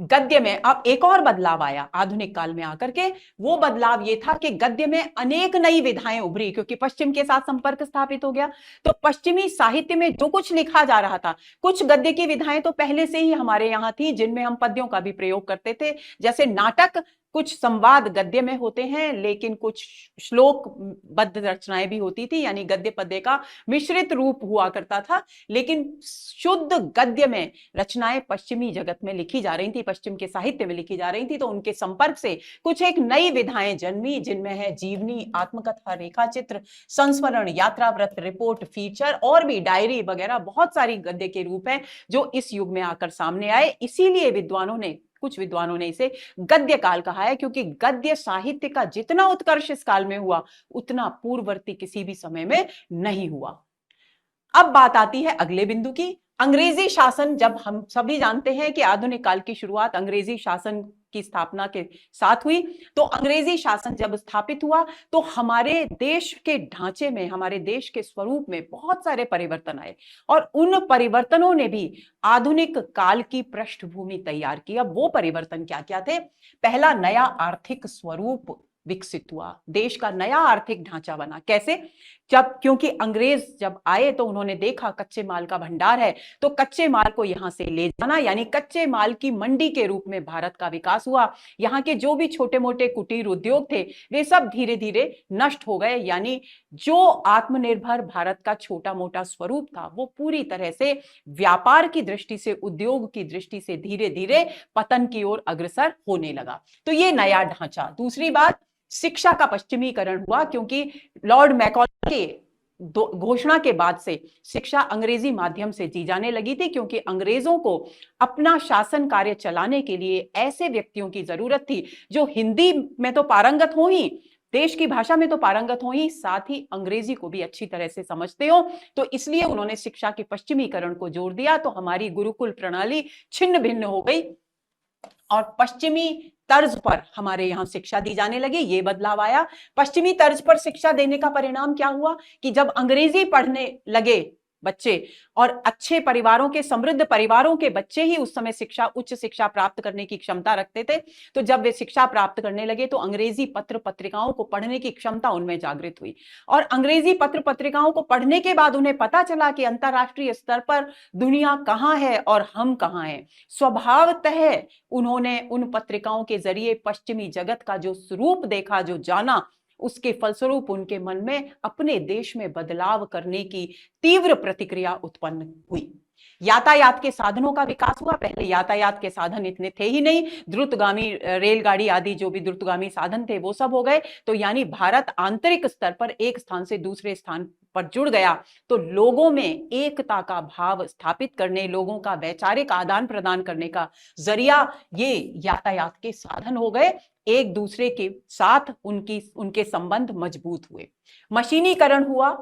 गद्य में अब एक और बदलाव आया आधुनिक काल में आकर के। वो बदलाव ये था कि गद्य में अनेक नई विधाएं उभरी, क्योंकि पश्चिम के साथ संपर्क स्थापित हो गया। तो पश्चिमी साहित्य में जो कुछ लिखा जा रहा था, कुछ गद्य की विधाएं तो पहले से ही हमारे यहाँ थी, जिनमें हम पद्यों का भी प्रयोग करते थे। जैसे नाटक, कुछ संवाद गद्य में होते हैं, लेकिन कुछ श्लोक बद्ध रचनाएं भी होती थी, यानी गद्य पद्य का मिश्रित रूप हुआ करता था। लेकिन शुद्ध गद्य में रचनाएं पश्चिमी जगत में लिखी जा रही थी, पश्चिम के साहित्य में लिखी जा रही थी। तो उनके संपर्क से कुछ एक नई विधाएं जन्मी, जिनमें है जीवनी, आत्मकथा, रेखा चित्र, संस्मरण, यात्रा व्रत, रिपोर्ट, फीचर और भी डायरी वगैरह बहुत सारी गद्य के रूप हैं जो इस युग में आकर सामने आए। इसीलिए कुछ विद्वानों ने इसे गद्य काल कहा है, क्योंकि गद्य साहित्य का जितना उत्कर्ष इस काल में हुआ, उतना पूर्ववर्ती किसी भी समय में नहीं हुआ। अब बात आती है अगले बिंदु की, अंग्रेजी शासन। जब हम सभी जानते हैं कि आधुनिक काल की शुरुआत अंग्रेजी शासन की स्थापना के साथ हुई, तो अंग्रेजी शासन जब स्थापित हुआ तो हमारे देश के ढांचे में, हमारे देश के स्वरूप में बहुत सारे परिवर्तन आए, और उन परिवर्तनों ने भी आधुनिक काल की पृष्ठभूमि तैयार की। अब वो परिवर्तन क्या क्या थे? पहला, नया आर्थिक स्वरूप विकसित हुआ, देश का नया आर्थिक ढांचा बना। कैसे? क्योंकि अंग्रेज जब आए तो उन्होंने देखा कच्चे माल का भंडार है, तो कच्चे माल को यहां से ले जाना, यानी कच्चे माल की मंडी के रूप में भारत का विकास हुआ। यहाँ के जो भी छोटे मोटे कुटीर उद्योग थे वे सब धीरे धीरे नष्ट हो गए, यानी जो आत्मनिर्भर भारत का छोटा मोटा स्वरूप था वो पूरी तरह से व्यापार की दृष्टि से, उद्योग की दृष्टि से धीरे धीरे पतन की ओर अग्रसर होने लगा। तो ये नया ढांचा। दूसरी बात, शिक्षा का पश्चिमीकरण हुआ, क्योंकि लॉर्ड मैकॉले के घोषणा के बाद से शिक्षा अंग्रेजी माध्यम से दी जाने लगी थी, क्योंकि अंग्रेजों को अपना शासन कार्य चलाने के लिए ऐसे व्यक्तियों की जरूरत थी जो हिंदी में तो पारंगत हो ही, देश की भाषा में तो पारंगत हो ही, साथ ही अंग्रेजी को भी अच्छी तरह से समझते हो। तो इसलिए उन्होंने शिक्षा के पश्चिमीकरण को जोर दिया। तो हमारी गुरुकुल प्रणाली छिन्न भिन्न हो गई और पश्चिमी तर्ज पर हमारे यहां शिक्षा दी जाने लगी। ये बदलाव आया। पश्चिमी तर्ज पर शिक्षा देने का परिणाम क्या हुआ कि जब अंग्रेजी पढ़ने लगे बच्चे, और अच्छे परिवारों के, समृद्ध परिवारों के बच्चे ही उस समय उच्च शिक्षा प्राप्त करने की क्षमता रखते थे, तो जब वे शिक्षा प्राप्त करने लगे तो अंग्रेजी पत्र पत्रिकाओं को पढ़ने की क्षमता उनमें जागृत हुई। और अंग्रेजी पत्र पत्रिकाओं को पढ़ने के बाद उन्हें पता चला कि अंतरराष्ट्रीय स्तर पर दुनिया कहां है और हम कहां हैं। स्वभावतः उन्होंने उन पत्रिकाओं के जरिए पश्चिमी जगत का जो स्वरूप देखा, जो जाना, उसके फलस्वरूप उनके मन में अपने देश में बदलाव करने की तीव्र प्रतिक्रिया उत्पन्न हुई। यातायात के साधनों का विकास हुआ। पहले यातायात के साधन इतने थे ही नहीं, द्रुतगामी रेलगाड़ी आदि जो भी द्रुतगामी साधन थे वो सब हो गए। तो यानी भारत आंतरिक स्तर पर एक स्थान से दूसरे स्थान पर जुड़ गया। तो लोगों में एकता का भाव स्थापित करने, लोगों का वैचारिक आदान प्रदान करने का जरिया ये यातायात के साधन हो गए। एक दूसरे के साथ उनके संबंध मजबूत हुए। मशीनीकरण हुआ,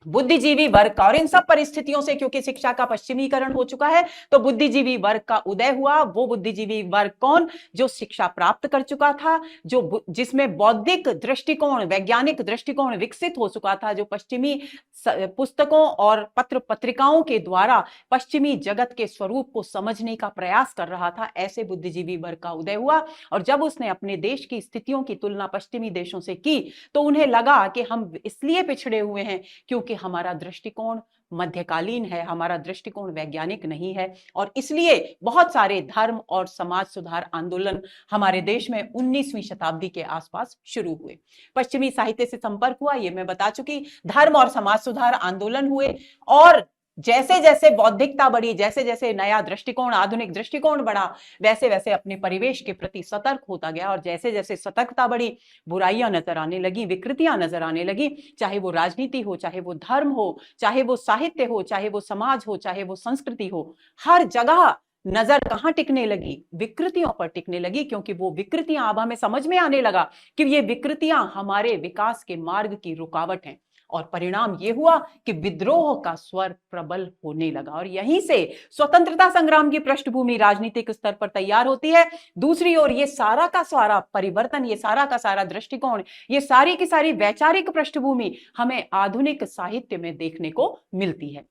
बुद्धिजीवी वर्ग का, और इन सब परिस्थितियों से क्योंकि शिक्षा का पश्चिमीकरण हो चुका है तो बुद्धिजीवी वर्ग का उदय हुआ। वो बुद्धिजीवी वर्ग कौन? जो शिक्षा प्राप्त कर चुका था, जिसमें बौद्धिक दृष्टिकोण, वैज्ञानिक दृष्टिकोण विकसित हो चुका था, जो पश्चिमी पुस्तकों और पत्र पत्रिकाओं के द्वारा पश्चिमी जगत के स्वरूप को समझने का प्रयास कर रहा था। ऐसे बुद्धिजीवी वर्ग का उदय हुआ। और जब उसने अपने देश की स्थितियों की तुलना पश्चिमी देशों से की तो उन्हें लगा कि हम इसलिए पिछड़े हुए हैं क्योंकि हमारा दृष्टिकोण मध्यकालीन है, हमारा दृष्टिकोण वैज्ञानिक नहीं है। और इसलिए बहुत सारे धर्म और समाज सुधार आंदोलन हमारे देश में 19वीं शताब्दी के आसपास शुरू हुए। पश्चिमी साहित्य से संपर्क हुआ, ये मैं बता चुकी। धर्म और समाज सुधार आंदोलन हुए, और जैसे जैसे बौद्धिकता बढ़ी, जैसे जैसे नया दृष्टिकोण, आधुनिक दृष्टिकोण बढ़ा, वैसे वैसे अपने परिवेश के प्रति सतर्क होता गया। और जैसे जैसे सतर्कता बढ़ी, बुराइयां नजर आने लगी, विकृतियां नजर आने लगी, चाहे वो राजनीति हो, चाहे वो धर्म हो, चाहे वो साहित्य हो, चाहे वो समाज हो, चाहे वो संस्कृति हो, हर जगह नजर कहां टिकने लगी? विकृतियों पर टिकने लगी। क्योंकि वो विकृतियां, अब हमें समझ में आने लगा कि ये विकृतियां हमारे विकास के मार्ग की रुकावट हैं। और परिणाम ये हुआ कि विद्रोह का स्वर प्रबल होने लगा। और यहीं से स्वतंत्रता संग्राम की पृष्ठभूमि राजनीतिक स्तर पर तैयार होती है। दूसरी ओर ये सारा का सारा परिवर्तन, ये सारा का सारा दृष्टिकोण, ये सारी की सारी वैचारिक पृष्ठभूमि हमें आधुनिक साहित्य में देखने को मिलती है।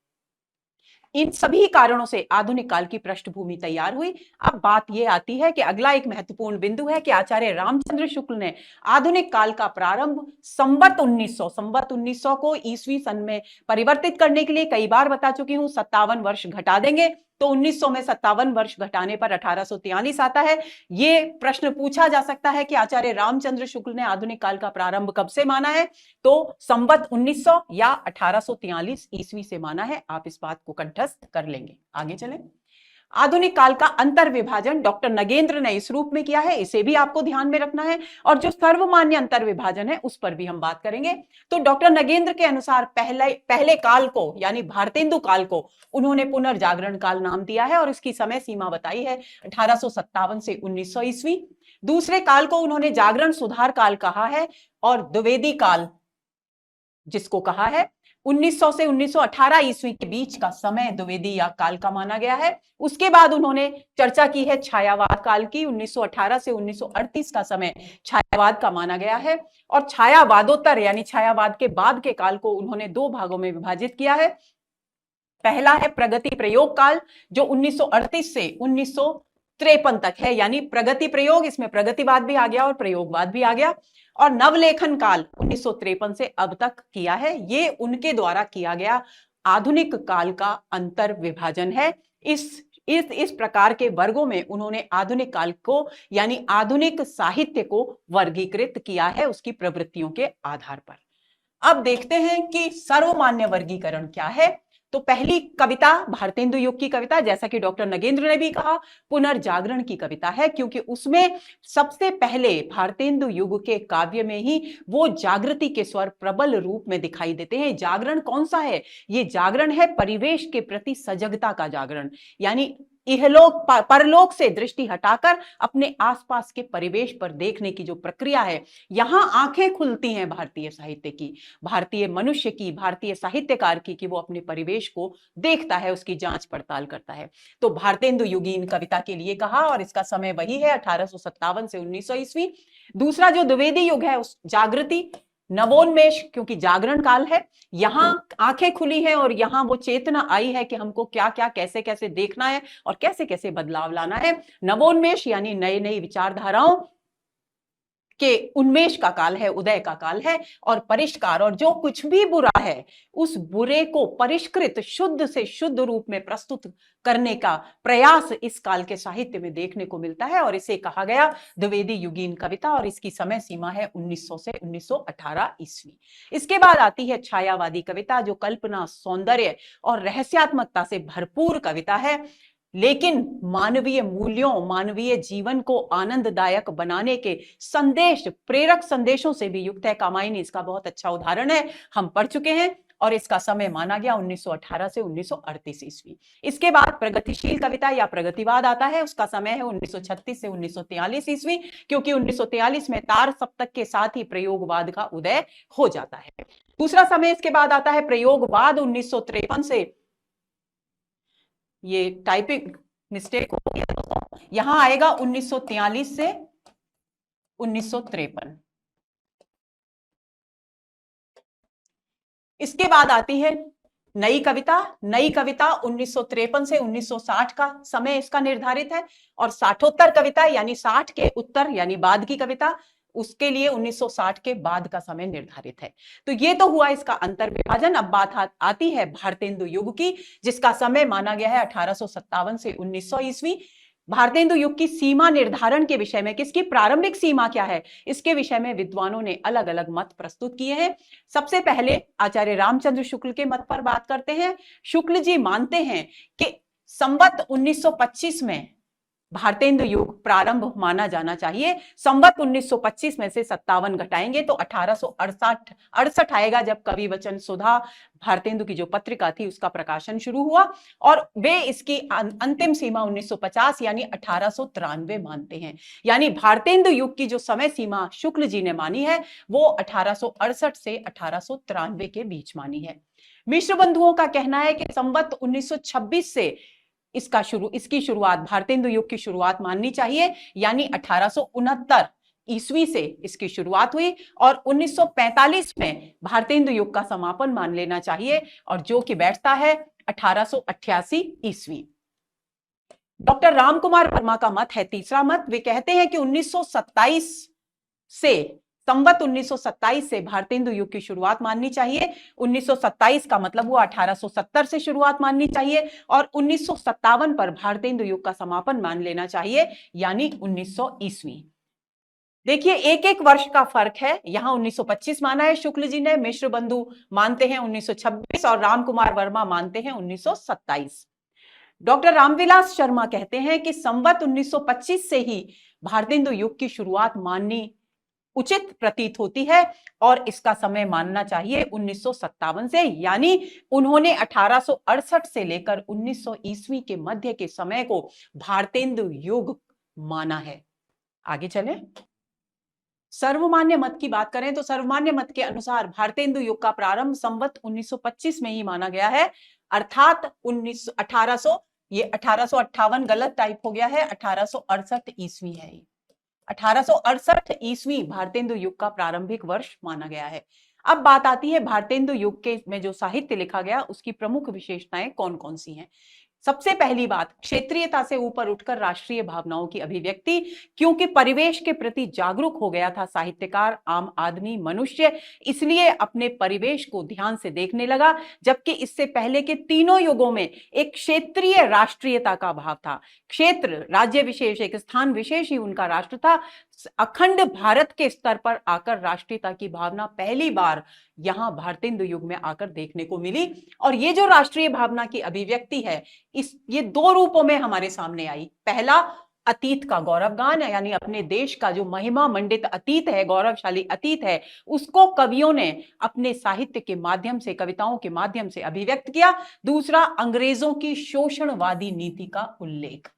इन सभी कारणों से आधुनिक काल की पृष्ठभूमि तैयार हुई। अब बात यह आती है कि अगला एक महत्वपूर्ण बिंदु है कि आचार्य रामचंद्र शुक्ल ने आधुनिक काल का प्रारंभ संवत 1900 को ईसवी सन में परिवर्तित करने के लिए, कई बार बता चुकी हूं, 57 वर्ष घटा देंगे तो 1900 में 57 वर्ष घटाने पर 1843 आता है। ये प्रश्न पूछा जा सकता है कि आचार्य रामचंद्र शुक्ल ने आधुनिक काल का प्रारंभ कब से माना है? तो संवत 1900 या 1843 ईस्वी से माना है। आप इस बात को कंठस्थ कर लेंगे। आगे चलें। आधुनिक काल का अंतर विभाजन डॉक्टर नगेंद्र ने इस रूप में किया है, इसे भी आपको ध्यान में रखना है। और जो सर्वमान्य अंतर विभाजन है उस पर भी हम बात करेंगे। तो डॉक्टर नगेंद्र के अनुसार पहले काल को, यानी भारतेंदु काल को, उन्होंने पुनर्जागरण काल नाम दिया है और इसकी समय सीमा बताई है 1857 से 1900 ईस्वी। दूसरे काल को उन्होंने जागरण सुधार काल कहा है, और द्विवेदी काल जिसको कहा है 1900 से 1918 ईस्वी के बीच का समय द्विवेदी या काल का माना गया है। उसके बाद उन्होंने चर्चा की है छायावाद काल की। 1918 से 1938 का समय छायावाद का माना गया है। और छायावादोत्तर यानी छायावाद के बाद के काल को उन्होंने दो भागों में विभाजित किया है। पहला है प्रगति प्रयोग काल, जो 1938 से 1953 तक है, यानी प्रगति प्रयोग, इसमें प्रगतिवाद भी आ गया और प्रयोगवाद भी आ गया। और नवलेखन काल 1953 से अब तक किया है। ये उनके द्वारा किया गया आधुनिक काल का अंतर विभाजन है। इस प्रकार के वर्गों में उन्होंने आधुनिक काल को, यानी आधुनिक साहित्य को वर्गीकृत किया है उसकी प्रवृत्तियों के आधार पर। अब देखते हैं कि सर्वमान्य वर्गीकरण क्या है। तो पहली कविता भारतेंदु युग की कविता, जैसा कि डॉक्टर नगेंद्र ने भी कहा, पुनर्जागरण की कविता है, क्योंकि उसमें सबसे पहले भारतेंदु युग के काव्य में ही वो जागृति के स्वर प्रबल रूप में दिखाई देते हैं। जागरण कौन सा है? ये जागरण है परिवेश के प्रति सजगता का जागरण, यानी इहलोक परलोक से दृष्टि हटाकर अपने आसपास के परिवेश पर देखने की जो प्रक्रिया है, यहां आंखें खुलती हैं भारतीय साहित्य की, भारतीय मनुष्य की, भारतीय साहित्यकार की, कि वो अपने परिवेश को देखता है, उसकी जांच पड़ताल करता है। तो भारतेंदु युगीन कविता के लिए कहा, और इसका समय वही है 1857 से 1900 ईस्वी। दूसरा जो द्विवेदी युग है, उस जागृति, नवोन्मेष, क्योंकि जागरण काल है, यहां आंखें खुली हैं और यहां वो चेतना आई है कि हमको क्या क्या कैसे कैसे देखना है और कैसे कैसे बदलाव लाना है। नवोन्मेष यानी नई नई विचारधाराओं के उन्मेष का काल है, उदय का काल है, और परिष्कार और जो कुछ भी बुरा है उस बुरे को परिष्कृत शुद्ध से शुद्ध रूप में प्रस्तुत करने का प्रयास इस काल के साहित्य में देखने को मिलता है, और इसे कहा गया द्विवेदी युगीन कविता, और इसकी समय सीमा है 1900 से 1918 ईस्वी। इसके बाद आती है छायावादी कविता, जो कल्पना, सौंदर्य और रहस्यात्मकता से भरपूर कविता है, लेकिन मानवीय मूल्यों, मानवीय जीवन को आनंददायक बनाने के संदेश, प्रेरक संदेशों से भी युक्त है। कामायनी इसका बहुत अच्छा उदाहरण है, हम पढ़ चुके हैं, और इसका समय माना गया 1918 से 1938 ईस्वी। इसके बाद प्रगतिशील कविता या प्रगतिवाद आता है, उसका समय है 1936 से 1943 ईस्वी, क्योंकि 1943 में तार सप्तक के साथ ही प्रयोगवाद का उदय हो जाता है। दूसरा समय इसके बाद आता है प्रयोगवाद 1953 से, ये टाइपिंग मिस्टेक हो गया दोस्तों, यहां आएगा 1943 से 1953। इसके बाद आती है नई कविता। नई कविता 1953 से 1960 का समय इसका निर्धारित है, और साठोत्तर कविता यानी 60 के उत्तर यानी बाद की कविता, उसके लिए 1960 के बाद का समय निर्धारित है। तो ये तो हुआ इसका अंतर विभाजन। अब बात आती है भारतेंदु युग की, जिसका समय माना गया है 1857 से 1900 ईस्वी। भारतेंदु युग की सीमा निर्धारण के विषय में, किसकी प्रारंभिक सीमा क्या है, इसके विषय में विद्वानों ने अलग अलग मत प्रस्तुत किए हैं। सबसे पहले आचार्य रामचंद्र शुक्ल के मत पर बात करते हैं। शुक्ल जी मानते हैं कि संवत 1925 में भारतेंदु युग प्रारंभ माना जाना चाहिए। संवत 1925 में से 57 घटाएंगे तो 1868 आएगा, जब कवि वचन सुधा भारतेंदु की जो पत्रिका थी उसका प्रकाशन शुरू हुआ, और वे इसकी अंतिम सीमा 1950 यानी 1893 मानते हैं। यानी भारतेंदु युग की जो समय सीमा शुक्ल जी ने मानी है वो 1868 से 1893 के बीच मानी है। मिश्र बंधुओं का कहना है कि संवत 1926 से इसकी शुरुआत, भारतेंदु युग की शुरुआत माननी चाहिए, यानी 1869 ईस्वी से इसकी शुरुआत हुई, और 1945 में भारतेंदु युग का समापन मान लेना चाहिए, और जो कि बैठता है 1888 ईस्वी। डॉक्टर रामकुमार वर्मा का मत है तीसरा मत। वे कहते हैं कि 1927 से, संवत 1927 से भारतेंदु युग की शुरुआत माननी चाहिए। 1927 का मतलब हुआ 1870 से शुरुआत माननी चाहिए, और 1957 पर भारतेंदु युग का समापन मान लेना चाहिए, यानी 1900 ईस्वी। देखिए एक एक वर्ष का फर्क है। यहां 1925 माना है शुक्ल जी ने, मिश्र बंधु मानते हैं 1926, और रामकुमार वर्मा मानते हैं 1927। डॉक्टर रामविलास शर्मा कहते हैं कि संवत 1925 से ही भारतेंदु युग की शुरुआत माननी उचित प्रतीत होती है, और इसका समय मानना चाहिए 1957 से, यानी उन्होंने 1868 से लेकर 1900 ईस्वी के मध्य के समय को भारतेंदु युग माना है। आगे चलें। सर्वमान्य मत की बात करें तो सर्वमान्य मत के अनुसार भारतेंदु युग का प्रारंभ संवत 1925 में ही माना गया है, अर्थात 1800, ये 1858 गलत टाइप हो गया है, 1868 ईस्वी है। 1868 ईस्वी भारतेंदु युग का प्रारंभिक वर्ष माना गया है। अब बात आती है भारतेंदु युग के में जो साहित्य लिखा गया उसकी प्रमुख विशेषताएं कौन कौन सी हैं। सबसे पहली बात, क्षेत्रीयता से ऊपर उठकर राष्ट्रीय भावनाओं की अभिव्यक्ति, क्योंकि परिवेश के प्रति जागरूक हो गया था साहित्यकार, आम आदमी, मनुष्य, इसलिए अपने परिवेश को ध्यान से देखने लगा, जबकि इससे पहले के तीनों युगों में एक क्षेत्रीय राष्ट्रीयता का भाव था। क्षेत्र, राज्य विशेष, एक स्थान विशेष ही उनका राष्ट्र था। अखंड भारत के स्तर पर आकर राष्ट्रीयता की भावना पहली बार यहां भारतेंदु युग में आकर देखने को मिली, और ये जो राष्ट्रीय भावना की अभिव्यक्ति है ये दो रूपों में हमारे सामने आई। पहला, अतीत का गौरवगान, यानी अपने देश का जो महिमा मंडित अतीत है, गौरवशाली अतीत है, उसको कवियों ने अपने साहित्य के माध्यम से, कविताओं के माध्यम से अभिव्यक्त किया। दूसरा, अंग्रेजों की शोषणवादी नीति का उल्लेख।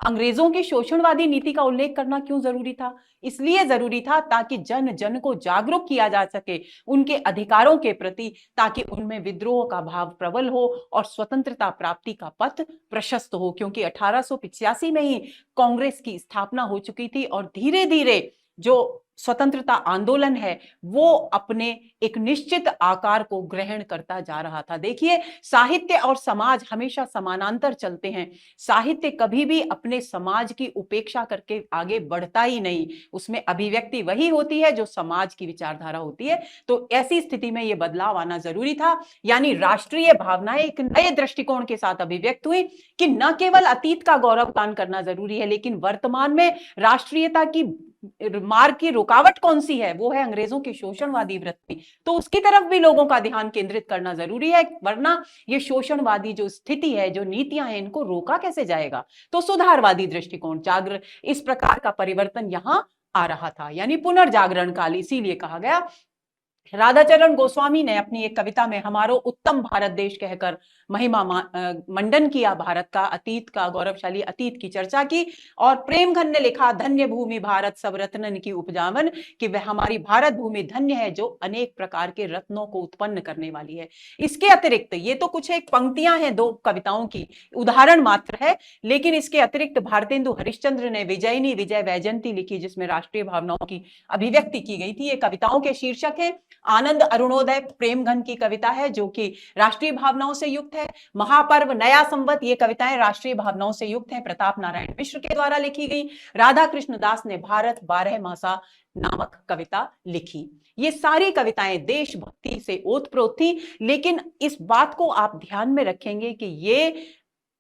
अंग्रेजों की शोषणवादी नीति का उल्लेख करना क्यों जरूरी था? इसलिए जरूरी था ताकि जन जन को जागरूक किया जा सके उनके अधिकारों के प्रति, ताकि उनमें विद्रोह का भाव प्रबल हो और स्वतंत्रता प्राप्ति का पथ प्रशस्त हो, क्योंकि 1885 में ही कांग्रेस की स्थापना हो चुकी थी, और धीरे धीरे जो स्वतंत्रता आंदोलन है वो अपने एक निश्चित आकार को ग्रहण करता जा रहा था। देखिए, साहित्य और समाज हमेशा समानांतर चलते हैं। साहित्य कभी भी अपने समाज की उपेक्षा करके आगे बढ़ता ही नहीं, उसमें अभिव्यक्ति वही होती है जो समाज की विचारधारा होती है। तो ऐसी स्थिति में यह बदलाव आना जरूरी था, यानी राष्ट्रीय भावनाएं एक नए दृष्टिकोण के साथ अभिव्यक्त हुई कि न केवल अतीत का गौरव गान करना जरूरी है, लेकिन वर्तमान में राष्ट्रीयता की मार्ग की रुकावट कौन सी है, वो है अंग्रेजों की शोषणवादी वृत्ति। तो उसकी तरफ भी लोगों का ध्यान केंद्रित करना जरूरी है, वरना ये शोषणवादी जो स्थिति है, जो नीतियां हैं, इनको रोका कैसे जाएगा। तो सुधारवादी दृष्टिकोण जागृत, इस प्रकार का परिवर्तन यहां आ रहा था, यानी पुनर्जागरण काल इसीलिए कहा गया। राधाचरण गोस्वामी ने अपनी एक कविता में हमारो उत्तम भारत देश कहकर महिमा मंडन किया, भारत का अतीत का गौरवशाली अतीत की चर्चा की। और प्रेमघन ने लिखा, धन्य भूमि भारत सब रत्नन की उपजावन, कि वह हमारी भारत भूमि धन्य है जो अनेक प्रकार के रत्नों को उत्पन्न करने वाली है। इसके अतिरिक्त, ये तो कुछ एक पंक्तियां हैं दो कविताओं की, उदाहरण मात्र है, लेकिन इसके अतिरिक्त भारतेंदु हरिश्चंद्र ने विजयनी विजय वैजयंती लिखी, जिसमें राष्ट्रीय भावनाओं की अभिव्यक्ति की गई थी। ये कविताओं के शीर्षक है आनंद अरुणोदय प्रेमघन की कविता है जो कि राष्ट्रीय भावनाओं से युक्त है। महापर्व, नया संवत, ये कविताएं राष्ट्रीय भावनाओं से युक्त हैं, प्रताप नारायण मिश्र के द्वारा लिखी गई। राधा कृष्ण दास ने भारत 12 मासा नामक कविता लिखी। ये सारी कविताएं देशभक्ति से ओतप्रोत थी, लेकिन इस बात को आप ध्यान में रखेंगे कि ये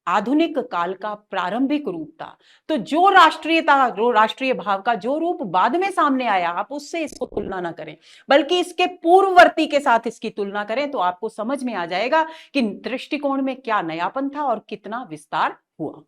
आधुनिक काल का प्रारंभिक रूप था। तो जो राष्ट्रीयता, जो राष्ट्रीय भाव का जो रूप बाद में सामने आया, आप उससे इसको तुलना ना करें, बल्कि इसके पूर्ववर्ती के साथ इसकी तुलना करें, तो आपको समझ में आ जाएगा कि दृष्टिकोण में क्या नयापन था और कितना विस्तार हुआ।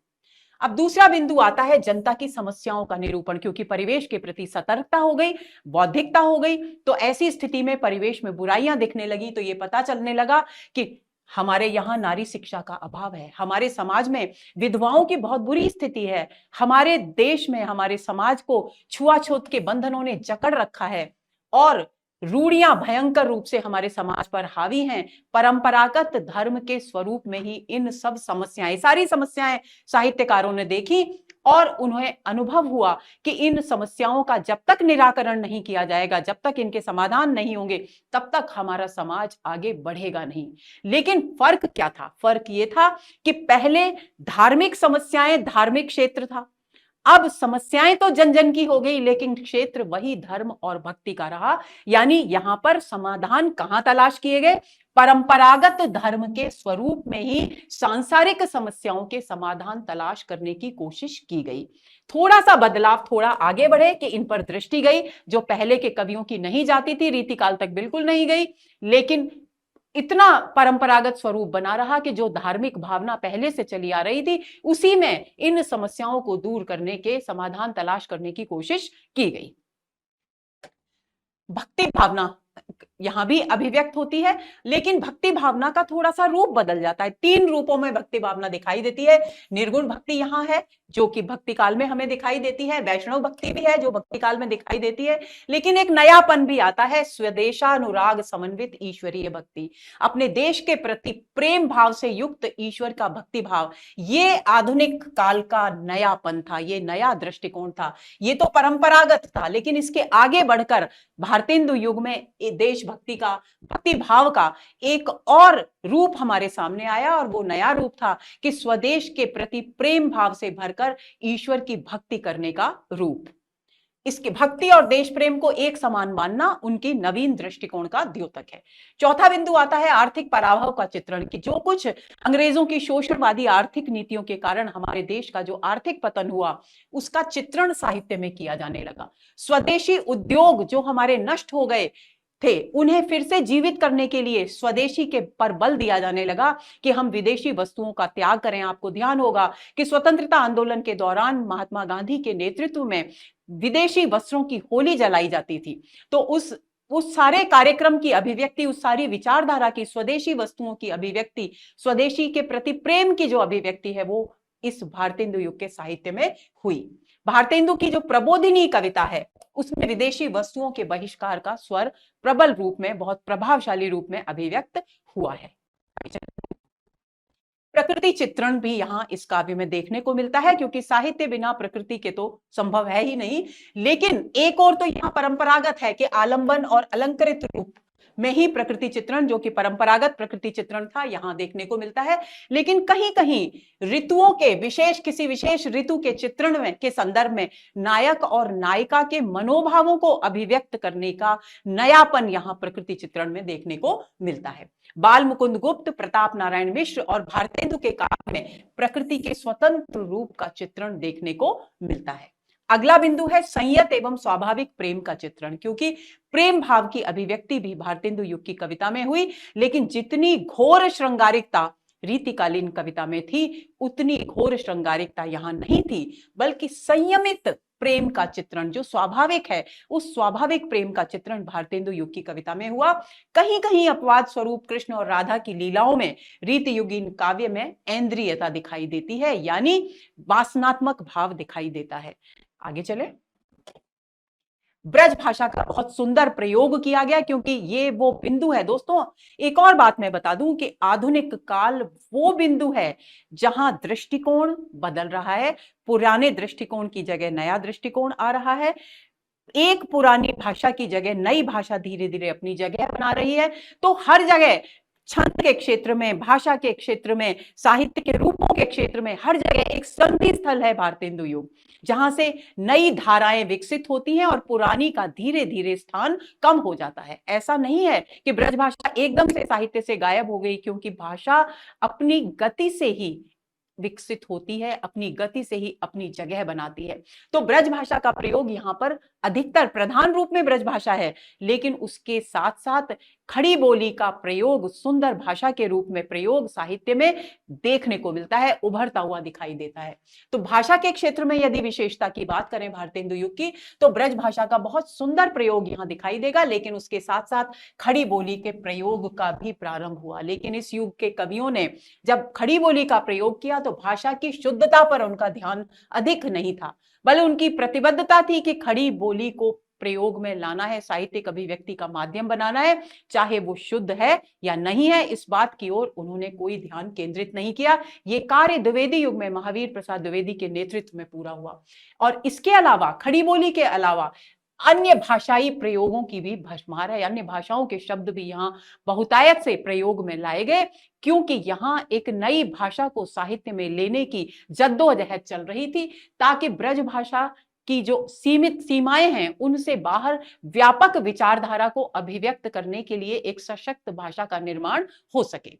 अब दूसरा बिंदु आता है जनता की समस्याओं का निरूपण, क्योंकि परिवेश के प्रति सतर्कता हो गई, बौद्धिकता हो गई। तो ऐसी स्थिति में परिवेश में बुराइयां दिखने लगी, तो ये पता चलने लगा कि हमारे यहाँ नारी शिक्षा का अभाव है, हमारे समाज में विधवाओं की बहुत बुरी स्थिति है, हमारे देश में, हमारे समाज को छुआछूत के बंधनों ने जकड़ रखा है और रूढ़ियां भयंकर रूप से हमारे समाज पर हावी हैं। परंपरागत धर्म के स्वरूप में ही इन सब समस्याएं, सारी समस्याएं साहित्यकारों ने देखी और उन्हें अनुभव हुआ कि इन समस्याओं का जब तक निराकरण नहीं किया जाएगा, जब तक इनके समाधान नहीं होंगे, तब तक हमारा समाज आगे बढ़ेगा नहीं। लेकिन फर्क क्या था? फर्क ये था कि पहले धार्मिक समस्याएं धार्मिक क्षेत्र था, अब समस्याएं तो जन जन की हो गई, लेकिन क्षेत्र वही धर्म और भक्ति का रहा। यानी यहां पर समाधान कहां तलाश किए गए? परंपरागत धर्म के स्वरूप में ही सांसारिक समस्याओं के समाधान तलाश करने की कोशिश की गई। थोड़ा सा बदलाव, थोड़ा आगे बढ़े कि इन पर दृष्टि गई, जो पहले के कवियों की नहीं जाती थी, रीतिकाल तक बिल्कुल नहीं गई, लेकिन इतना परंपरागत स्वरूप बना रहा कि जो धार्मिक भावना पहले से चली आ रही थी, उसी में इन समस्याओं को दूर करने के समाधान तलाश करने की कोशिश की गई। भक्ति भावना यहां भी अभिव्यक्त होती है, लेकिन भक्ति भावना का थोड़ा सा रूप बदल जाता है। 3 रूपों में भक्ति भावना दिखाई देती है। निर्गुण भक्ति यहां है, जो कि भक्ति काल में हमें दिखाई देती है। वैष्णव भक्ति भी है, जो भक्ति काल में दिखाई देती है। लेकिन एक नयापन भी आता है, स्वदेशानुराग समन्वित ईश्वरीय भक्ति, अपने देश के प्रति प्रेम भाव से युक्त ईश्वर का भक्ति भाव। ये आधुनिक काल का नयापन था, ये नया दृष्टिकोण था। ये तो परंपरागत था, लेकिन इसके आगे बढ़कर भारतेंदु युग में देशभक्ति का, भक्ति भाव का एक और रूप हमारे सामने आया, और वो नया रूप था कि स्वदेश के प्रति प्रेम भाव से भरकर ईश्वर की भक्ति करने का रूप। इसके भक्ति और देश प्रेम को एक समान मानना उनकी नवीन दृष्टिकोण का द्योतक है। चौथा बिंदु आता है आर्थिक पराभव का चित्रण, कि जो कुछ अंग्रेजों की शोषणवादी आर्थिक नीतियों के कारण हमारे देश का जो आर्थिक पतन हुआ, उसका चित्रण साहित्य में किया जाने लगा। स्वदेशी उद्योग जो हमारे नष्ट हो गए थे, उन्हें फिर से जीवित करने के लिए स्वदेशी के पर बल दिया जाने लगा कि हम विदेशी वस्तुओं का त्याग करें। आपको ध्यान होगा कि स्वतंत्रता आंदोलन के दौरान महात्मा गांधी के नेतृत्व में विदेशी वस्त्रों की होली जलाई जाती थी। तो उस सारे कार्यक्रम की अभिव्यक्ति, उस सारी विचारधारा की, स्वदेशी वस्तुओं की अभिव्यक्ति, स्वदेशी के प्रति प्रेम की जो अभिव्यक्ति है, वो इस भारतेंदु युग के साहित्य में हुई। भारतेंदु की जो प्रबोधिनी कविता है, उसमें विदेशी वस्तुओं के बहिष्कार का स्वर प्रबल रूप में, बहुत प्रभावशाली रूप में अभिव्यक्त हुआ है। प्रकृति चित्रण भी यहाँ इस काव्य में देखने को मिलता है, क्योंकि साहित्य बिना प्रकृति के तो संभव है ही नहीं। लेकिन एक और तो यहाँ परंपरागत है कि आलंबन और अलंकृत रूप में ही प्रकृति चित्रण, जो कि परंपरागत प्रकृति चित्रण था, यहां देखने को मिलता है। लेकिन कहीं कहीं ऋतुओं के विशेष, किसी विशेष ऋतु के चित्रण में के संदर्भ में नायक और नायिका के मनोभावों को अभिव्यक्त करने का नयापन यहां प्रकृति चित्रण में देखने को मिलता है। बाल मुकुंद गुप्त, प्रताप नारायण मिश्र और भारतेंदु के काव्य में प्रकृति के स्वतंत्र रूप का चित्रण देखने को मिलता है। अगला बिंदु है संयत एवं स्वाभाविक प्रेम का चित्रण, क्योंकि प्रेम भाव की अभिव्यक्ति भी भारतेंदु युग की कविता में हुई, लेकिन जितनी घोर श्रृंगारिकता रीतिकालीन कविता में थी, उतनी घोर श्रृंगारिकता यहां नहीं थी, बल्कि संयमित प्रेम का चित्रण जो स्वाभाविक है, उस स्वाभाविक प्रेम का चित्रण भारतेंदु युग की कविता में हुआ। कहीं कहीं अपवाद स्वरूप कृष्ण और राधा की लीलाओं में रीतियुगीन काव्य में ऐन्द्रियता दिखाई देती है, यानी वासनात्मक भाव दिखाई देता है। आगे चले। ब्रज भाषा का बहुत सुंदर प्रयोग किया गया, क्योंकि ये वो बिंदु है दोस्तों। एक और बात मैं बता दूं कि आधुनिक काल वो बिंदु है जहां दृष्टिकोण बदल रहा है, पुराने दृष्टिकोण की जगह नया दृष्टिकोण आ रहा है। एक पुरानी भाषा की जगह नई भाषा धीरे धीरे अपनी जगह बना रही है। तो हर जगह छंद के क्षेत्र में, भाषा के क्षेत्र में, साहित्य के रूपों के क्षेत्र में, हर जगह एक संधि स्थल है भारतेंदु युग, जहां से नई धाराएं विकसित होती हैं और पुरानी का धीरे धीरे स्थान कम हो जाता है। ऐसा नहीं है कि ब्रज भाषा एकदम से साहित्य से गायब हो गई, क्योंकि भाषा अपनी गति से ही विकसित होती है, अपनी गति से ही अपनी जगह बनाती है। तो ब्रज भाषा का प्रयोग यहां पर अधिकतर प्रधान रूप में ब्रज भाषा है, लेकिन उसके साथ साथ खड़ी बोली का प्रयोग, सुंदर भाषा के रूप में प्रयोग साहित्य में देखने को मिलता है, उभरता हुआ दिखाई देता है। तो भाषा के क्षेत्र में यदि विशेषता की बात करें भारतेंदु युग की, तो ब्रज भाषा का बहुत सुंदर प्रयोग यहां दिखाई देगा, लेकिन उसके साथ साथ खड़ी बोली के प्रयोग का भी प्रारंभ हुआ। लेकिन इस युग के कवियों ने जब खड़ी बोली का प्रयोग किया तो भाषा की शुद्धता पर उनका ध्यान अधिक नहीं था, बल्कि उनकी प्रतिबद्धता थी कि खड़ी बोली को प्रयोग में लाना है, साहित्यिक अभिव्यक्ति का माध्यम बनाना है, चाहे वो शुद्ध है या नहीं है, इस बात की ओर उन्होंने कोई ध्यान केंद्रित नहीं किया। ये कार्य द्विवेदी युग में महावीर प्रसाद द्विवेदी के नेतृत्व में पूरा हुआ। और इसके अलावा, खड़ी बोली के अलावा अन्य भाषाई प्रयोगों की भी भरमार है, अन्य भाषाओं के शब्द भी यहाँ बहुतायत से प्रयोग में लाए गए, क्योंकि यहाँ एक नई भाषा को साहित्य में लेने की जद्दोजहद चल रही थी, ताकि ब्रज भाषा की जो सीमित सीमाएं हैं उनसे बाहर व्यापक विचारधारा को अभिव्यक्त करने के लिए एक सशक्त भाषा का निर्माण हो सके।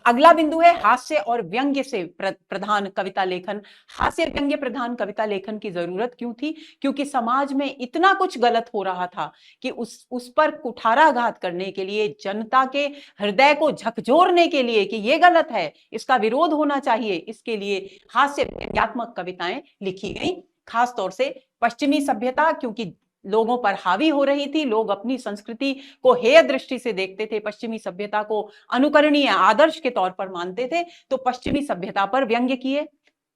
अगला बिंदु है हास्य और व्यंग्य से प्रधान कविता लेखन। हास्य व्यंग्य प्रधान कविता लेखन की जरूरत क्यों थी? क्योंकि समाज में इतना कुछ गलत हो रहा था कि उस पर कुठाराघात करने के लिए, जनता के हृदय को झकझोरने के लिए कि ये गलत है, इसका विरोध होना चाहिए, इसके लिए हास्य व्यंग्यात्मक कविताएं लिखी गई। खासतौर से पश्चिमी सभ्यता क्योंकि लोगों पर हावी हो रही थी, लोग अपनी संस्कृति को हेय दृष्टि से देखते थे, पश्चिमी सभ्यता को अनुकरणीय आदर्श के तौर पर मानते थे, तो पश्चिमी सभ्यता पर व्यंग्य किए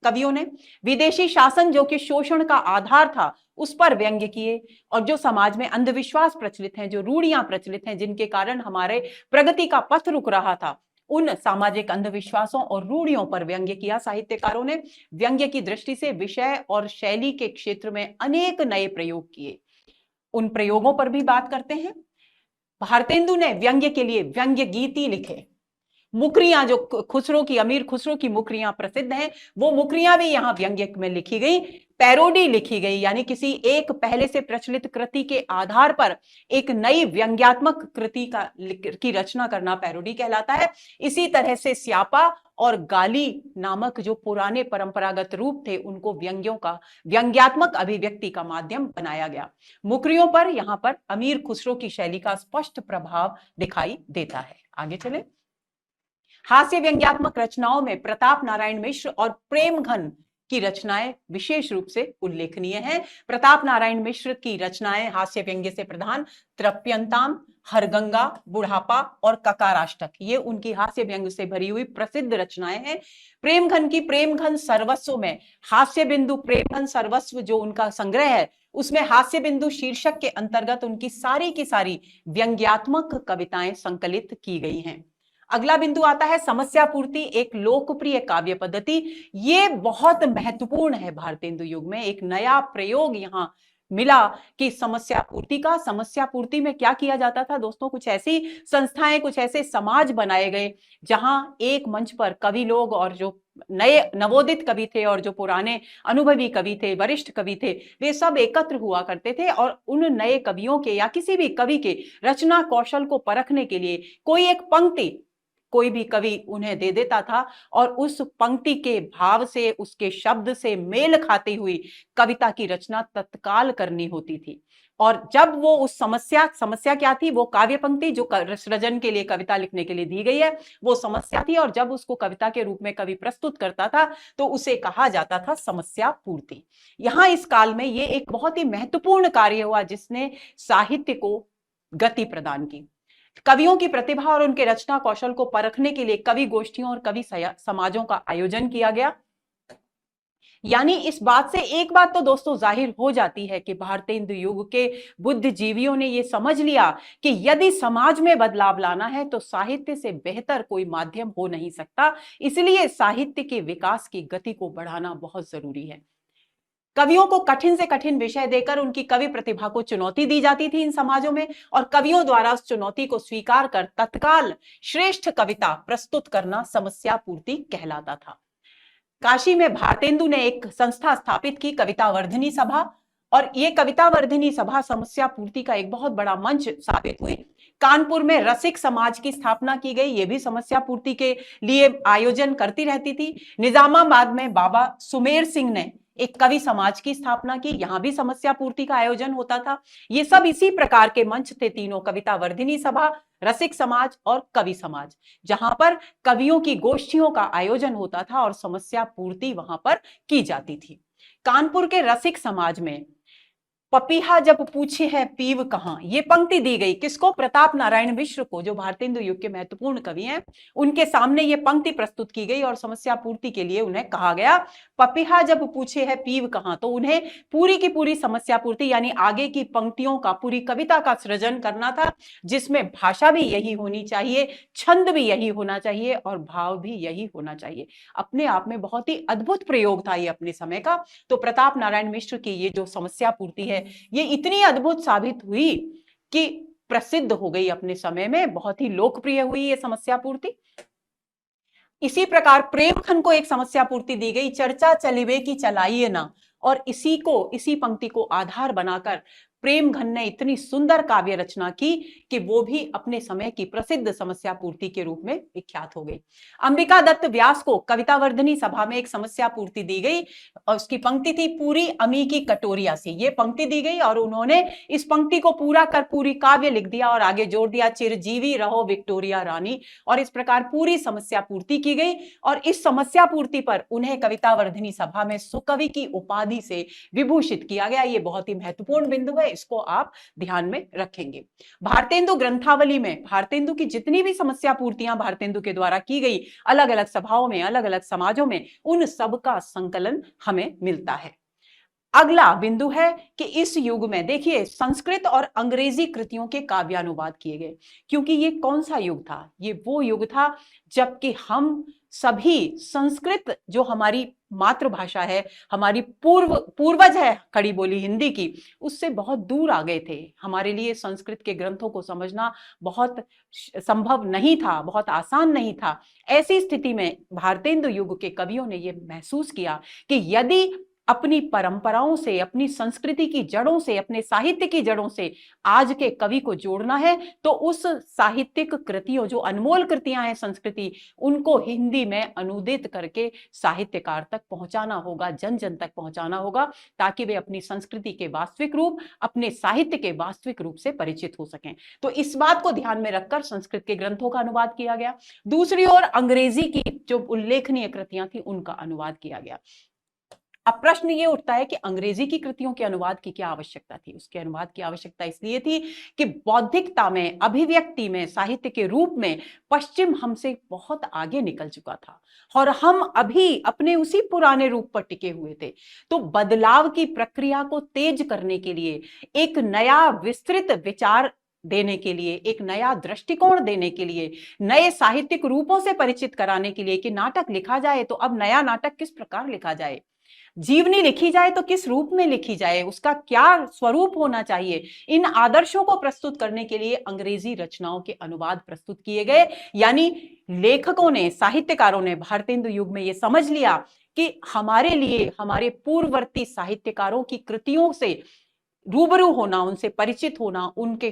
कवियों ने। विदेशी शासन जो कि शोषण का आधार था, उस पर व्यंग्य किए। और जो समाज में अंधविश्वास प्रचलित हैं, जो रूढ़ियां प्रचलित हैं, जिनके कारण हमारे प्रगति का पथ रुक रहा था, उन सामाजिक अंधविश्वासों और रूढ़ियों पर व्यंग्य किया साहित्यकारों ने। व्यंग्य की दृष्टि से विषय और शैली के क्षेत्र में अनेक नए प्रयोग किए, उन प्रयोगों पर भी बात करते हैं। भारतेंदु ने व्यंग्य के लिए व्यंग्य गीति लिखे। मुकरियां, जो खुसरो की, अमीर खुसरो की मुकरियां प्रसिद्ध हैं, वो मुकरियां भी यहां व्यंग्य में लिखी गई। पैरोडी लिखी गई, यानी किसी एक पहले से प्रचलित कृति के आधार पर एक नई व्यंग्यात्मक कृति की रचना करना पैरोडी कहलाता है। इसी तरह से स्यापा और गाली नामक जो पुराने परंपरागत रूप थे, उनको व्यंग्यों का, व्यंग्यात्मक अभिव्यक्ति का माध्यम बनाया गया। मुकरियों पर यहां पर अमीर खुसरो की शैली का स्पष्ट प्रभाव दिखाई देता है। आगे चले। हास्य व्यंग्यात्मक रचनाओं में प्रताप नारायण मिश्र और प्रेमघन की रचनाएं विशेष रूप से उल्लेखनीय हैं। प्रताप नारायण मिश्र की रचनाएं हास्य व्यंग्य से प्रधान त्रप्यंताम, हरगंगा, बुढ़ापा और ककाराष्टक, ये उनकी हास्य व्यंग्य से भरी हुई प्रसिद्ध रचनाएं हैं। प्रेमघन की प्रेमघन सर्वस्व में हास्य बिंदु प्रेमघन सर्वस्व जो उनका संग्रह है, उसमें हास्य बिंदु शीर्षक के अंतर्गत उनकी सारी की सारी व्यंग्यात्मक कविताएं संकलित की गई हैं। अगला बिंदु आता है समस्या पूर्ति, एक लोकप्रिय काव्य पद्धति। ये बहुत महत्वपूर्ण है भारतेंदु युग में, एक नया प्रयोग यहां मिला कि समस्या पूर्ति में क्या किया जाता था दोस्तों, कुछ ऐसी संस्थाएं, कुछ ऐसे समाज बनाए गए जहां एक मंच पर कवि लोग और जो नए नवोदित कवि थे और जो पुराने अनुभवी कवि थे, वरिष्ठ कवि थे, वे सब एकत्र हुआ करते थे और उन नए कवियों के या किसी भी कवि के रचना कौशल को परखने के लिए कोई एक पंक्ति कोई भी कवि उन्हें दे देता था और उस पंक्ति के भाव से, उसके शब्द से मेल खाती हुई कविता की रचना तत्काल करनी होती थी। और जब वो उस समस्या क्या थी, वो काव्य पंक्ति जो सृजन के लिए, कविता लिखने के लिए दी गई है, वो समस्या थी, और जब उसको कविता के रूप में कवि प्रस्तुत करता था तो उसे कहा जाता था समस्या पूर्ति। यहां इस काल में ये एक बहुत ही महत्वपूर्ण कार्य हुआ जिसने साहित्य को गति प्रदान की। कवियों की प्रतिभा और उनके रचना कौशल को परखने के लिए कवि गोष्ठियों और कवि समाजों का आयोजन किया गया। यानी इस बात से एक बात तो दोस्तों जाहिर हो जाती है कि भारतेंदु युग के बुद्धिजीवियों ने यह समझ लिया कि यदि समाज में बदलाव लाना है तो साहित्य से बेहतर कोई माध्यम हो नहीं सकता, इसलिए साहित्य के विकास की गति को बढ़ाना बहुत जरूरी है। कवियों को कठिन से कठिन विषय देकर उनकी कवि प्रतिभा को चुनौती दी जाती थी इन समाजों में, और कवियों द्वारा उस चुनौती को स्वीकार कर तत्काल श्रेष्ठ कविता प्रस्तुत करना समस्या पूर्ति कहलाता था। काशी में भारतेंदु ने एक संस्था स्थापित की, कविता वर्धिनी सभा, और ये कविता वर्धिनी सभा समस्या पूर्ति का एक बहुत बड़ा मंच साबित हुई। कानपुर में रसिक समाज की स्थापना की गई, ये भी समस्या पूर्ति के लिए आयोजन करती रहती थी। निजामाबाद में बाबा सुमेर सिंह ने एक कवि समाज की स्थापना की, यहां भी समस्या पूर्ति का आयोजन होता था। ये सब इसी प्रकार के मंच थे तीनों, कविता वर्धिनी सभा, रसिक समाज और कवि समाज, जहां पर कवियों की गोष्ठियों का आयोजन होता था और समस्या पूर्ति वहां पर की जाती थी। कानपुर के रसिक समाज में पपीहा जब पूछे है पीव कहां, ये पंक्ति दी गई किसको, प्रताप नारायण मिश्र को, जो भारतेंदु युग के महत्वपूर्ण कवि हैं। उनके सामने ये पंक्ति प्रस्तुत की गई और समस्या पूर्ति के लिए उन्हें कहा गया पपीहा जब पूछे है पीव कहां। तो उन्हें पूरी की पूरी समस्या पूर्ति यानी आगे की पंक्तियों का, पूरी कविता का सृजन करना था, जिसमें भाषा भी यही होनी चाहिए, छंद भी यही होना चाहिए और भाव भी यही होना चाहिए। अपने आप में बहुत ही अद्भुत प्रयोग था ये अपने समय का। तो प्रताप नारायण मिश्र की ये जो समस्या पूर्ति है, ये इतनी अद्भुत साबित हुई कि प्रसिद्ध हो गई अपने समय में, बहुत ही लोकप्रिय हुई ये समस्या पूर्ति। इसी प्रकार प्रेमखन को एक समस्या पूर्ति दी गई, चर्चा चलिवे की चलाइए ना, और इसी पंक्ति को आधार बनाकर प्रेमघन ने इतनी सुंदर काव्य रचना की कि वो भी अपने समय की प्रसिद्ध समस्या पूर्ति के रूप में विख्यात हो गई। अंबिका दत्त व्यास को कविता वर्धिनी सभा में एक समस्या पूर्ति दी गई और उसकी पंक्ति थी पूरी अमी की कटोरिया से। ये पंक्ति दी गई और उन्होंने इस पंक्ति को पूरा कर पूरी काव्य लिख दिया और आगे जोड़ दिया चिरजीवी रहो विक्टोरिया रानी, और इस प्रकार पूरी समस्या पूर्ति की गई। और इस समस्या पूर्ति पर उन्हें कविता वर्धिनी सभा में सुकवि की उपाधि से विभूषित किया गया। ये बहुत ही महत्वपूर्ण बिंदु है, इसको आप ध्यान में रखेंगे। भारतेंदु ग्रंथावली में भारतेंदु की जितनी भी समस्या पूर्तियां भारतेंदु के द्वारा की गई अलग अलग सभाओं में, अलग अलग समाजों में, उन सब का संकलन हमें मिलता है। अगला बिंदु है कि इस युग में देखिए संस्कृत और अंग्रेजी कृतियों के काव्यानुवाद किए गए, क्योंकि ये कौन सा युग था, ये वो युग था जबकि हम सभी संस्कृत जो हमारी मातृभाषा है, हमारी पूर्वज है खड़ी बोली हिंदी की, उससे बहुत दूर आ गए थे। हमारे लिए संस्कृत के ग्रंथों को समझना बहुत संभव नहीं था, बहुत आसान नहीं था। ऐसी स्थिति में भारतेंदु युग के कवियों ने यह महसूस किया कि यदि अपनी परंपराओं से, अपनी संस्कृति की जड़ों से, अपने साहित्य की जड़ों से आज के कवि को जोड़ना है तो उस साहित्यिक कृतियों, जो अनमोल कृतियां हैं संस्कृति, उनको हिंदी में अनुदित करके साहित्यकार तक पहुंचाना होगा, जन जन तक पहुंचाना होगा, ताकि वे अपनी संस्कृति के वास्तविक रूप, अपने साहित्य के वास्तविक रूप से परिचित हो सकें। तो इस बात को ध्यान में रखकर संस्कृत के ग्रंथों का अनुवाद किया गया। दूसरी ओर अंग्रेजी की जो उल्लेखनीय कृतियां थी उनका अनुवाद किया गया। अब प्रश्न ये उठता है कि अंग्रेजी की कृतियों के अनुवाद की क्या आवश्यकता थी। उसके अनुवाद की आवश्यकता इसलिए थी कि बौद्धिकता में, अभिव्यक्ति में, साहित्य के रूप में पश्चिम हमसे बहुत आगे निकल चुका था और हम अभी अपने उसी पुराने रूप पर टिके हुए थे। तो बदलाव की प्रक्रिया को तेज करने के लिए, एक नया विस्तृत विचार देने के लिए, एक नया दृष्टिकोण देने के लिए, नए साहित्यिक रूपों से परिचित कराने के लिए कि नाटक लिखा जाए तो अब नया नाटक किस प्रकार लिखा जाए, जीवनी लिखी जाए तो किस रूप में लिखी जाए, उसका क्या स्वरूप होना चाहिए। इन आदर्शों को प्रस्तुत करने के लिए अंग्रेजी रचनाओं के अनुवाद प्रस्तुत किए गए। यानी लेखकों ने, साहित्यकारों ने भारतेंदु युग में यह समझ लिया कि हमारे लिए हमारे पूर्ववर्ती साहित्यकारों की कृतियों से रूबरू होना, उनसे परिचित होना, उनके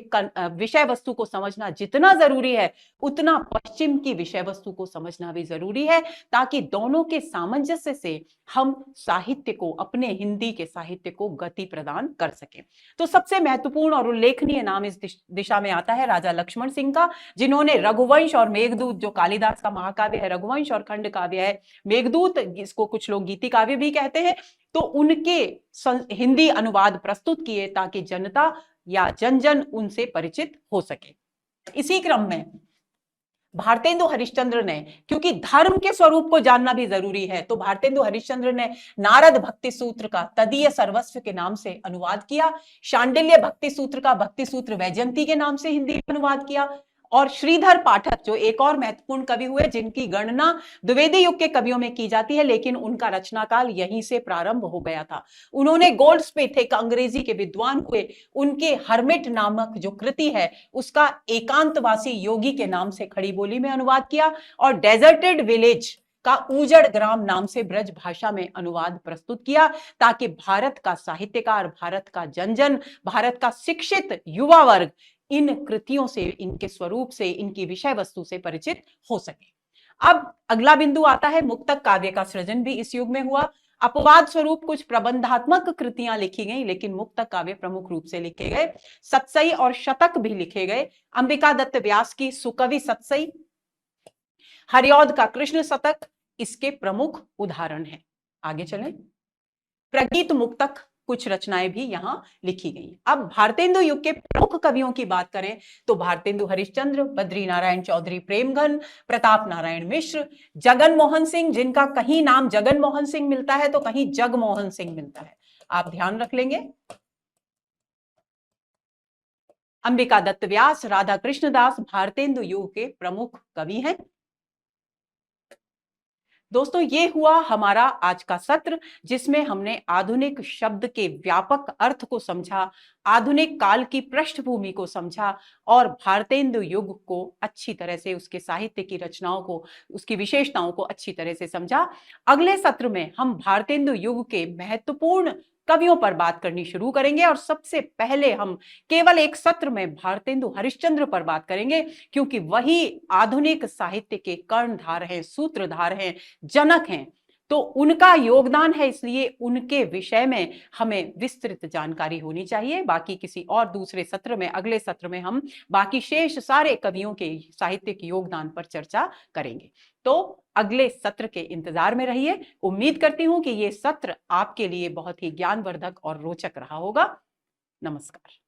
विषय वस्तु को समझना जितना जरूरी है उतना पश्चिम की विषय वस्तु को समझना भी जरूरी है, ताकि दोनों के सामंजस्य से हम साहित्य को, अपने हिंदी के साहित्य को गति प्रदान कर सकें। तो सबसे महत्वपूर्ण और उल्लेखनीय नाम इस दिशा में आता है राजा लक्ष्मण सिंह का, जिन्होंने रघुवंश और मेघदूत, जो कालिदास का महाकाव्य है, रघुवंश और खंड काव्य है मेघदूत, इसको कुछ लोग गीति काव्य भी कहते हैं, तो उनके हिंदी अनुवाद प्रस्तुत किए ताकि जनता या जन जन उनसे परिचित हो सके। इसी क्रम में भारतेंदु हरिश्चंद्र ने, क्योंकि धर्म के स्वरूप को जानना भी जरूरी है, तो भारतेंदु हरिश्चंद्र ने नारद भक्ति सूत्र का तदीय सर्वस्व के नाम से अनुवाद किया, शांडिल्य भक्ति सूत्र का भक्ति सूत्र वैजयंती के नाम से हिंदी अनुवाद किया, और श्रीधर पाठक जो एक और महत्वपूर्ण कवि हुए, जिनकी गणना द्विवेदी युग के कवियों में की जाती है, लेकिन उनका रचना काल यहीं से प्रारंभ हो गया था। उन्होंने गोल्डस्मिथ, एक अंग्रेजी के विद्वान हुए, उनके हर्मिट नामक जो कृति है उसका एकांतवासी योगी के नाम से खड़ी बोली में अनुवाद किया, और डेजर्टेड विलेज का उजड़ ग्राम नाम से ब्रज भाषा में अनुवाद प्रस्तुत किया, ताकि भारत का साहित्यकार, भारत का जन जन, भारत का शिक्षित युवा वर्ग इन कृतियों से, इनके स्वरूप से, इनकी विषय वस्तु से परिचित हो सके। अब अगला बिंदु आता है, मुक्तक काव्य का सृजन भी इस युग में हुआ। अपवाद स्वरूप कुछ प्रबंधात्मक कृतियां लिखी गई, लेकिन मुक्तक काव्य प्रमुख रूप से लिखे गए। सतसई और शतक भी लिखे गए। अंबिका दत्त व्यास की सुकवि सतसई, हरिऔध का कृष्ण शतक इसके प्रमुख उदाहरण हैं। आगे चलें। प्रगीत मुक्तक कुछ रचनाएं भी यहां लिखी गई। अब भारतेंदु युग के प्रमुख कवियों की बात करें तो भारतेंदु हरिश्चंद्र, बद्री नारायण चौधरी प्रेमघन, प्रताप नारायण मिश्र, जगन मोहन सिंह, जिनका कहीं नाम जगन मोहन सिंह मिलता है तो कहीं जगमोहन सिंह मिलता है, आप ध्यान रख लेंगे। अंबिका दत्त व्यास, राधा कृष्ण दास भारतेंदु युग के प्रमुख कवि हैं। दोस्तों, ये हुआ हमारा आज का सत्र, जिसमें हमने आधुनिक शब्द के व्यापक अर्थ को समझा, आधुनिक काल की पृष्ठभूमि को समझा, और भारतेंदु युग को अच्छी तरह से, उसके साहित्य की रचनाओं को, उसकी विशेषताओं को अच्छी तरह से समझा। अगले सत्र में हम भारतेंदु युग के महत्वपूर्ण कवियों पर बात करनी शुरू करेंगे, और सबसे पहले हम केवल एक सत्र में भारतेंदु हरिश्चंद्र पर बात करेंगे, क्योंकि वही आधुनिक साहित्य के कर्णधार हैं, सूत्रधार हैं, जनक हैं। तो उनका योगदान है, इसलिए उनके विषय में हमें विस्तृत जानकारी होनी चाहिए। बाकी किसी और दूसरे सत्र में, अगले सत्र में हम बाकी शेष सारे कवियों के साहित्यिक योगदान पर चर्चा करेंगे। तो अगले सत्र के इंतजार में रहिए। उम्मीद करती हूं कि ये सत्र आपके लिए बहुत ही ज्ञानवर्धक और रोचक रहा होगा। नमस्कार।